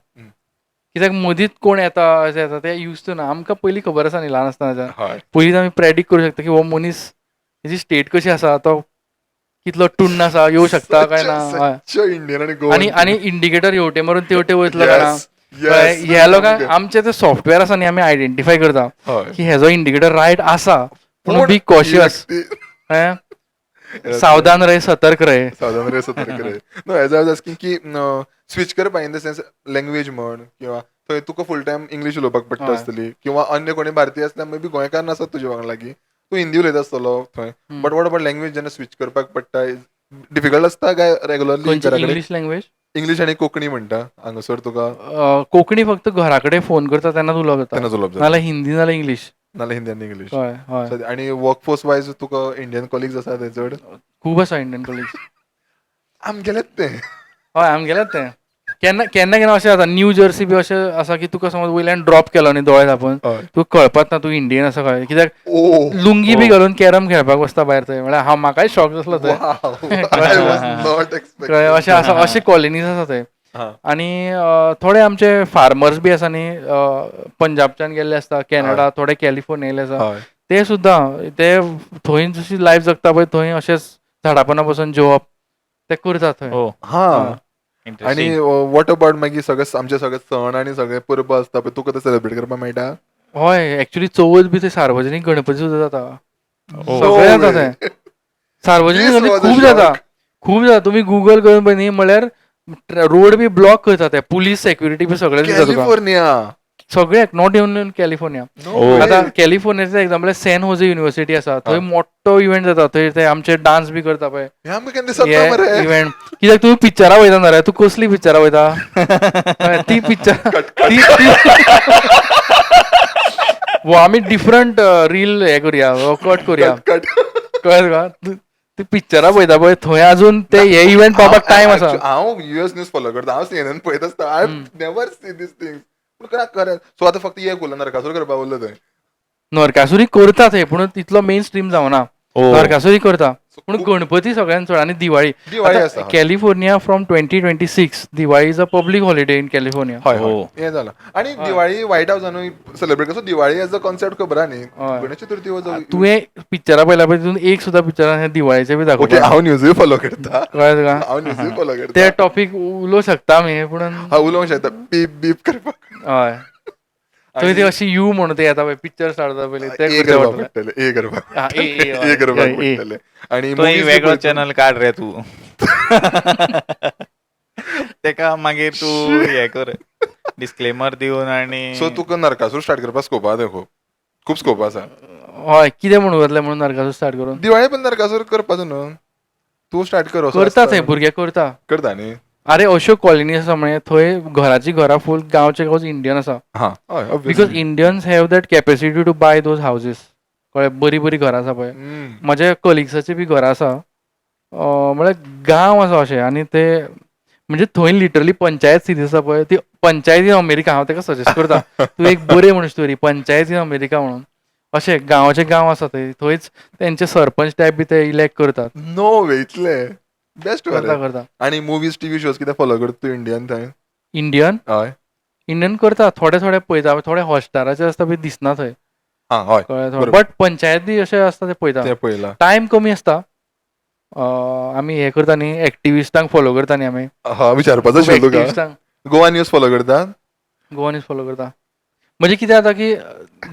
कित्याक मदींच कोण येता अशें येता ते यूज टू ना. आमकां पयलीं खबर आसा न्ही ल्हान आसतनाच्यान हय पयलींच आमी प्रेडिक्ट करूं शकता की हो मनीस तेजी स्टेट कशी आसा तो कितलो टुन्न आसा येवं शकता काय ना. हय. इंडियन आनी आनी गोवन इंडिकेटर हेवटे मारून तेवटे वयतलो काय ना. Yes, ह्या लोकांक आमचे ते सॉफ्टवेअर आसा न्ही आमी आयडेंटिफाय करता हय की हेजो इंडिकेटर रायट आसा पूण बी कॉशियस सावधान रह सतर्क रह. सावधान रे सतर्क रे no as I was asking की स्विच करपा इन द सेन्स लँग्वेज म्हण किंवा थंय तुका फूल टायम इंग्लीश उलोवपाक पडटा हय. आसतली किंवा अन्य कोणी भारतीय आसल्यार मे बी गोंयकार नासत तुजे वांगडा लागीं तूं हिंदी उलयता आसतलो थंय बट वॉट अबाउट लँग्वेज जेन्ना स्विच करपाक पडटा डिफिकल्ट आसता काय रेग्युलरली खंयची घरा कडेन इंग्लीश लँग्वेज इंग्लीश आनी कोंकणी म्हणटा हांगासर तुका कोंकणी फक्त घरा कडेन फोन करता तेन्नाच उलोवप जाता तेन्नाच उलोवप जाता नाल्यार हिंदी नाल्यार इंग्लीश. नाल्यार हिंदी आनी इंग्लीश हय हय आनी वर्कफोर्स वायज तुका इंडियन कॉलिग्स आसा ते चड खूब आसा इंडियन कॉलिग्स. आमगेलेच तें हय आमगेलेच तें केन्ना केन्ना अशें जाता न्यू जर्सी बी अशें आसा की तुका समज वयल्यान ड्रॉप केलो न्ही दोळे धांपून हय तुका कळपाच ना तूं इंडियन आसा कळ्ळें कित्याक ओ लुंगी बी घालून कॅरम खेळपाक बसता भायर थंय म्हळ्यार हांव म्हाकाय शॉक जातलो थंय. I was not expecting कळ्ळें अशें आसा that. अशे कॉलनीज आसा थंय. हा. आनी थोडे आमचे फार्मर्स बी आसा न्ही पंजाबच्यान गेल्ले आसता कॅनडा थोडे कॅलिफोर्निया आसा हय ते सुद्दां ते थंय जशी लायफ जगता पळय थंय अशेंच झाडा पोंदा बसून जेवप ते करता थंय. हो हा हय. आनी इंटरेस्टिंग. वॉट अबाउट मागीर सगळे आमचे सगळे सण आनी सगळे परब आसता पळय तुका ते सेलिब्रेट करपाक मेळटा हय एक्चुली चवथ बी थंय सार्वजनीक गणपती सुद्दां जाता. Oh. सगळें जाता way. थंय. सार्वजनीक This गणपती was a खूब जाता shock. खूब जाता तुमी गुगल करून पळय न्ही म्हळ्यार रोड बी ब्लॉक करता ते पुलीस सेक्युरिटी बी सगळें दिता तुका कॅलिफोर्निया सगळ्याक नॉट इवन कॅलिफोर्निया. Oh. आतां कॅलिफोर्नियाचो एक्झाम्पल सॅन होजे युनिवर्सिटी आसा थंय मोठो इव्हेंट जाता थंय ते आमचे डान्स बी करता पळय हे आमकां केन्ना दिसता मरे इव्हेंट कित्याक तुमी पिक्चरा वयता मरे तूं कसली पिक्चरा वयता ती पिक्चर वो आमी डिफरंट रील हे करुया कट करुया कट कळ्ळें तुका ती पिक्चरा पळयता पळय थंय अजून ते हे इव्हेंट पावपाक टायम आसा. हांव युएस न्यूज फॉलो करता हांव सीएनएन पळयत आसता I never see these things पूण खरें सो आतां फक्त एक उरला नरकासूर करपाक उरलो थंय नरकासुरी करता थंय पूण तितलो मेन स्ट्रीम जावना. Oh. नरकासुरी करता पूण खूब- गणपती सगळ्यान चड आनी दिवाळी. दिवाळी आतां आसा. California from 2026 Diwali is a public holiday in California. हय हो. हें जालां आनी दिवाळी व्हायट हावसानूय सेलिब्रेट करता दिवाळी एज अ कॉन्सेप्ट खबर आहा न्ही हय. गणेश चतुर्थी हो तुवें पिक्चरा पळयला पळय तितून एक सुद्दां पिक्चरान हे दिवाळीचे बी ओके दाखोवता हांव न्यूजूय फॉलो करता कळ्ळें तुका हांव न्यूजूय फॉलो ते करता टॉपीक उलोवंक शकता आमी पूण हांव उलोवंक शकता बीप बीप करपाक हय थंय ती अशी यू म्हणून ते येता पळय पिक्चर स्टार्ट जाता पयलीं ते ए करचें करपाक पडटलें. पडटलें ए करपाक हा, ए, ए, हय, ए करपाक ए. पडटलें आनी तो movies बी वेगळो पळयता. चॅनल काड रे तू तेका मागीर तूं हे कर डिस्क्लेमर दिवन आनी सो तुका नरकासूर स्टार्ट करपाक स्कोप आहा खूब खूब स्कोप आसा हय कितें म्हणून वतलें म्हणून नरकासूर स्टार्ट करून दिवाळी पण नरकासूर करपाचो न्हू तू स्टार्ट कर असो करता आसता. थंय भुरगे करता. करता न्ही अरे अश्यो कॉलनी आसा म्हणजे थंय घराची घरा फूल गांवचे गांव इंडियन आसा हा हय because obviously Indians have that capacity to buy those houses कळ्ळें बरी बरी घरां आसा पळय म्हज्या कलिग्साची बी घरां आसा म्हळ्यार गांव आसा अशें आनी ते म्हणजे थंय लिटरली पंचायत सिरीज आसा पळय ती पंचायत इन अमेरिका हांव ताका सजेस्ट करता तूं एक बरे म्हणून स्टोरी पंचायत इन अमेरिका म्हणून अशें गांवाचे गांव आसा थंय थंयच तेंचे सरपंच टायप बी ते इलेक्ट करतात. नो वे इतले बेस्ट करता करता आनी मुवीज टीव्ही शोज कितें फॉलो करता तूं इंडियन थंय इंडियन हय इंडियन करता थोडे थोडे पळयता थोडे हॉटस्टाराचे आसता पळय दिसना थंय हां हय बरोबर. बट पंचायती अशें आसता ते पळयता. तें पळयलां. टायम कमी आसता. आमी हे करता न्ही एक्टिविस्टांक फॉलो करता न्ही आमी. विचारपाचो खूब आशिल्लो तुका. एक्टिविस्टांक गोवा न्यूज फॉलो करतात? गोवा न्यूज फॉलो करता. म्हणजे कितें जाता की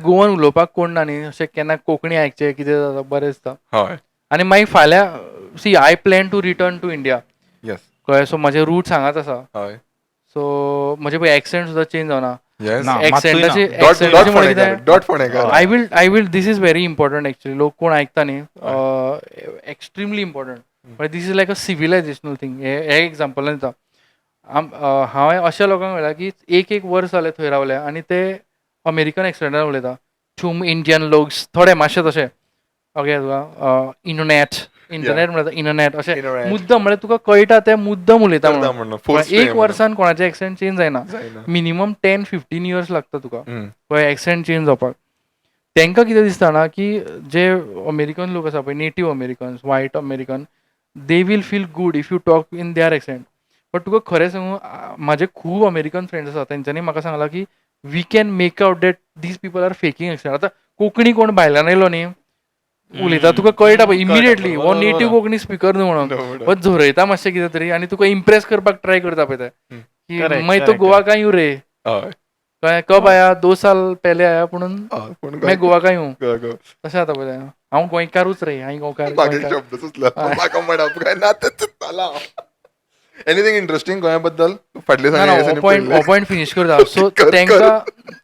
गोवन उलोवपाक कोण ना न्ही, अशें केन्ना कोंकणी आयकचें कितें जाता बरें दिसता. हय. आनी मागीर फाल्यां I plan to return to India. Yes. कळ्ळें. सो म्हजे रूट्स हांगाच आसा. हय. सो म्हजे पळय एक्सेंट सुद्दां चेंज जावना. येस. ना, मात्तूय ना. एक्सेंटाची डॉट एक्सेंटाची म्हळ्यार फोंडेकार. कितें dot Fondekar. I will this is very important actually. लोक कोण आयकता न्ही एक्स्ट्रीमली इम्पॉर्टंट. म्हणजे this is like a सिव्हिलायझेशनल thing. हे एक्झाम्पलान दिता. हांवें अशा लोकांक मेळ्ळा की एक वर्स जालें थंय रावले आनी ते अमेरिकन एक्सेंटान उलयता. टू इंडियन लोक्स थोडे मातशे तशे ओके तुका इंटरनेट म्हणटा इंटरनेट अशें Internet. मुद्दम म्हळ्यार तुका कळटा ते मुद्दम उलयता करता म्हणून. म्हणून. Force एक frame वर्सान कोणाचें एक्सेंट चेंज जायना. जायना. मिनिमम 10-15 इयर्स लागता तुका हम्म. कळ्ळें एक्सेंट चेंज जावपाक. तांकां कितें दिसता ना की जे अमेरिकन लोक आसा पळय native Americans white American they will feel good if you talk in their accent. But तुका खरें सांगू म्हाजे खूब अमेरिकन फ्रेंड्स आसा तेंच्यांनी म्हाका सांगलां की we can make out that these people are faking accent. आतां कोंकणी कोण भायल्यान येयलो न्ही उलयता तुका कळटा पळय इमिडिएटली हो नेटीव कोंकणी स्पिकर न्हू म्हणून. बट झरयता मातशें कितें तरी आनी तुका इम्प्रेस करपाक ट्राय करता पळय ते की Correct, मैं तो correct. गोवा का यूं रे. हय. कळ्ळें. कब आया 2 साल पहले आया पुणून हय. पूण मैं गोवा का यूं ग- ग. तशें जाता पळय. हांव गोंयकारूच रे हांव गोंयकार मागे गोंयकार. शब्द सुचला. म्हाका म्हणप काय ना तें चिंत्तालो. एनीथिंग इंटरेस्टिंग गोंया बद्दल फाटले ना ना सांगे हो पॉयंट फिनिश करता. सो कर,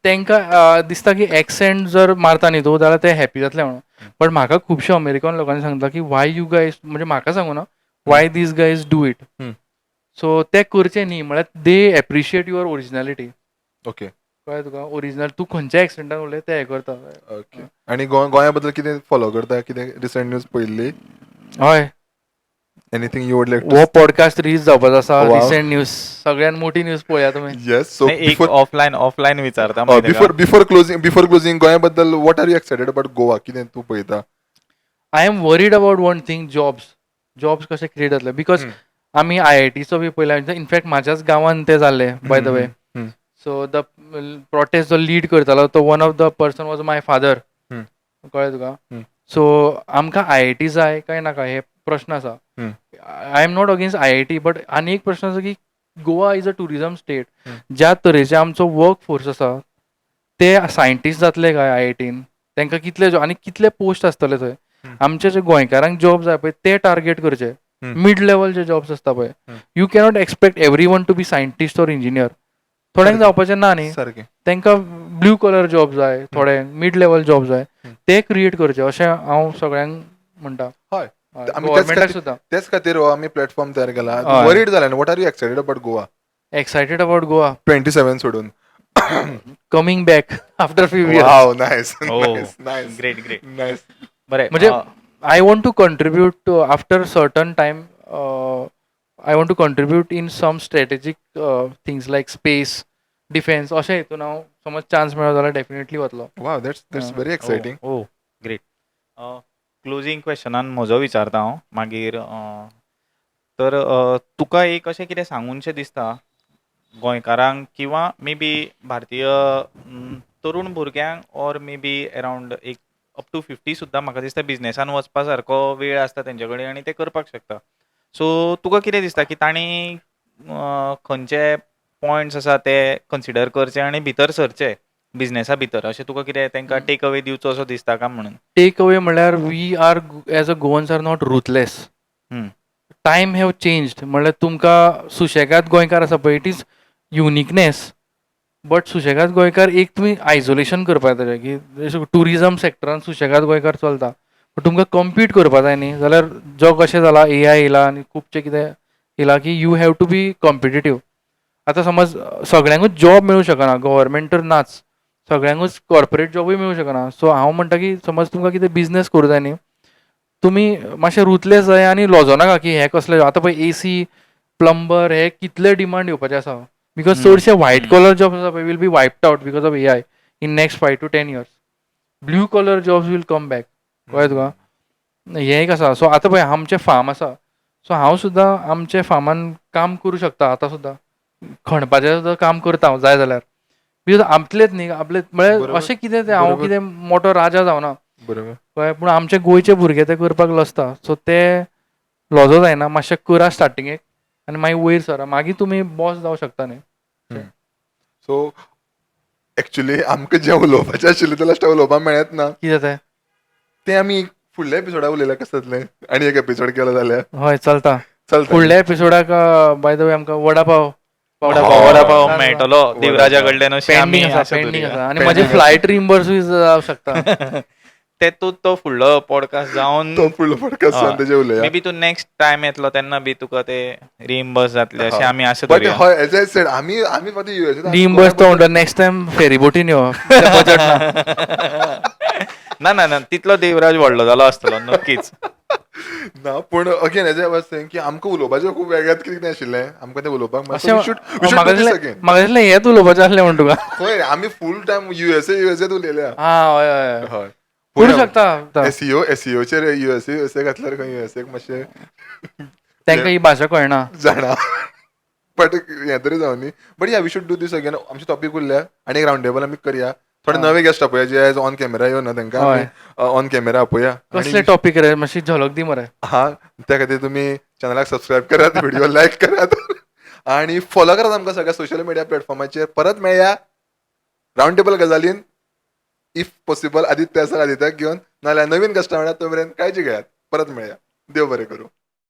तेंकां दिसता की एक्सेंट जर मारता न्ही तूं जाल्यार ते हॅपी जातले म्हणून. बट म्हाका खुबशे अमेरिकन लोकांनी सांगता की वाय यू गायज म्हणजे म्हाका सांगू ना Y these guys do it. हम्म. सो ते करचे न्ही म्हळ्यार दे एप्रिशिएट युअर ओरिजिनॅलिटी. ओके. कळ्ळें तुका. ओरिजिनल तूं खंयच्या एक्सेंटान उलय ते हे करता. ओके. आनी गोंया बद्दल कितें फॉलो करता कितें रिसंट न्यूज पळयल्ली? हय एनीथिंग यू वूड लायक हो पॉडकास्ट रिलीज जावपाचो आसा. Wow. रिसेंट न्यूज सगळ्यात मोठी न्यूज पळया तुमी. येस. सो नाही, एक ऑफलाईन विचारता बिफोर क्लोजिंग गोंया बद्दल what are you excited about Goa कितें तूं पळयता? I am worried about one thing jobs कशे क्रिएट जातले बिकॉज आमी IITचो बी पळयला इनफॅक्ट म्हाज्याच गांवान ते जाल्ले by the way. So the protest जो लीड करतालो तो one of the person was my father. कळ्ळें तुका. सो आमकां IIT जाय काय नाका हे प्रश्न आसा. I am not against IIT but आनी एक प्रश्न आसा की Goa is a tourism state. ज्या तरेचे आमचो वर्क फोर्स आसा ते सायंटिस्ट जातले काय IITन तांकां कितले पोस्ट आसतले थंय. आमचे जे गोंयकारांक जॉब जाय पळय ते टार्गेट करचे. मिड लेवल जे जॉब्स आसता पळय you cannot expect every one to be scientist or engineer. थोड्यांक जावपाचें ना न्ही. सारकें. तांकां ब्ल्यू कलर जॉब जाय थोडे मिड लेवल जॉब जाय ते क्रिएट करचे अशें हांव सगळ्यांक म्हणटा. हय. गव्हर्मेंटाक सुद्दां तेच खातीर आमी प्लॅटफॉर्म तयार केला. हय. वरीड जाला what are you excited about Goa excited about Goa 27 सोडून? Coming back after few years. Wow nice Oh. Nice great nice. बरें. म्हणजे I want to contribute after certain time. I want to contribute in some strategic things like space, defense. अशें हितून हांव समज chance मेळ्ळो जाल्यार definitely वतलो. Wow that's very exciting. Oh great. Closing क्वेश्चनान म्हजो विचारता हांव मागीर तर तुका एक अशें कितें सांगूनशें दिसता गोंयकारांक किंवा मे बी भारतीय तरूण भुरग्यांक ऑर मे बी अरावंड एक अप टू 50 सुद्दां म्हाका दिसता बिझनेसान वचपा सारको वेळ आसता तेंचे कडेन आनी ते करपाक शकता. सो तुका कितें दिसता की तांणी खंयचे पॉयंट्स आसा ते कन्सिडर करचे आनी भितर सरचे बिझनेसा भितर अशें तुका कितें तांकां टेक अवे दिवचो असो दिसता काय म्हणून? टेक अवे म्हणल्यार we are as a Goans are not ruthless. Time have changed. म्हणल्यार तुमकां सुशेगाद गोंयकार आसा पळय इट इज युनिकनेस. बट सुशेगाद गोंयकार एक तुमी आयसोलेशन करपा जाय की टुरिझम सेक्टरान सुशेगाद गोंयकार चलता. बट तुमकां कम्पीट करपा जाय न्ही जाल्यार जग अशें जाला AI येयला आनी खुबशें कितें येयला की you have to be competitive. आतां समज सगळ्यांकूच जॉब मेळूं शकना गव्हर्मेंट तर नाच सगळ्यांकूच कॉर्पोरेट जॉबूय मेळूं शकना. सो हांव म्हणटा की समज तुमकां कितें बिझनेस करूं जाय न्ही तुमी मातशें रुथलेस जाय आनी लॉजो नाका की हे कसले आतां पळय AC प्लंबर हे कितले डिमांड येवपाचे आसा बिकॉज चडशे व्हायट कॉलर जॉब्स आसा पळय will be wiped out because of AI in next 5 to 10 years. Blue collar jobs will come back. कळ्ळें तुका. हें एक आसा. सो आतां पळय आमचें फार्म आसा. सो हांव सुद्दां आमच्या फार्मान काम करूं शकता आतां सुद्दां खणपाचें सुद्दां काम करता हांव जाय जाल्यार बिकॉज आपलेच न्ही आपले म्हळ्यार बरोबर. अशें कितें तें हांव बरोबर. कितें मोठो राजा जावना बरोबर. कळ्ळें पूण आमचे गोंयचे भुरगे ते करपाक लजता सो ते लजो जायना मातशें करा स्टार्टिंगेक आनी मागीर वयर सरा मागीर तुमी बॉस जावं शकता न्ही सो एक्चुली आमकां जें उलोवपाचें आशिल्लें तें लास्ट उलोवपाक मेळत ना कितें तें तें आमी फुडल्या एपिसोडाक उलयल्यार कशें जातलें आनी एक एपिसोड केलो जाल्यार हय चलता चलता फुडल्या एपिसोडाक बाय द वे आमकां वडा पाव वडापाव चालेल. मेळटलो देवराजा कडल्यान अशें आमी पेंडींग आसा आशा पेंडींग धरुया. आसा आनी Pending म्हाजी आसा. फ्लायट रिम्बर्सूय जावं शकता तेतूंत तो फुडलो पॉडकास्ट जावन तो फुडलो पॉडकास्ट तेजेर उलया मे बी तूं नेक्स्ट टायम येतलो तेन्ना बी तुका ते रिइम्बर्स जातले अशें आमी आशा बट धरुया. हय एज आय सेड आमी फक्त रिम्बर्स तो म्हणटा नेक्स्ट टायम फेरी बोटीन यो बजट ना ना तितलो देवराज व्हडलो जालो आसतलो नक्कीच. ना पूण again as I was saying की आमकां उलोवपाचें खूब वेगळ्यात कितें आशिल्लें आमकां तें उलोवपाक अशें वी शूड म्हाका डू दिस दिसलें अगेन म्हाका दिसलें हेंच उलोवपाचें आसलें म्हण तुका खंय रे आमी फूल टायम युएसए उलयल्या हय हय हय करूं शकता एसईओचेर युएसए घातल्यार खंय युएसए मातशें तांकां ही भाशा कळना जाणा बट हें तरी जावन न्ही but yeah we should do this again आमचे टॉपीक उरल्या आनी एक रावंड टेबल आमी करया थोडे नवे गेस्ट आपया जे आयज ऑन कॅमेरा येवना तांकां आमी ऑन कॅमेरा आपया कसले टॉपीक रे मातशी झलक दी मरे हा त्या खातीर तुमी चॅनलाक सबस्क्रायब करात व्हिडिओ लायक करात आणि फॉलो करात आमकां सगळ्या सोशल मिडिया प्लॅटफॉर्माचेर परत मेळया रावंड टेबल गजालीन इफ पॉसिबल आदित्य घेवन नाल्यार नवीन कस्टमर तो मेरेन काळजी घेयात परत मेळया देव बरें करूं.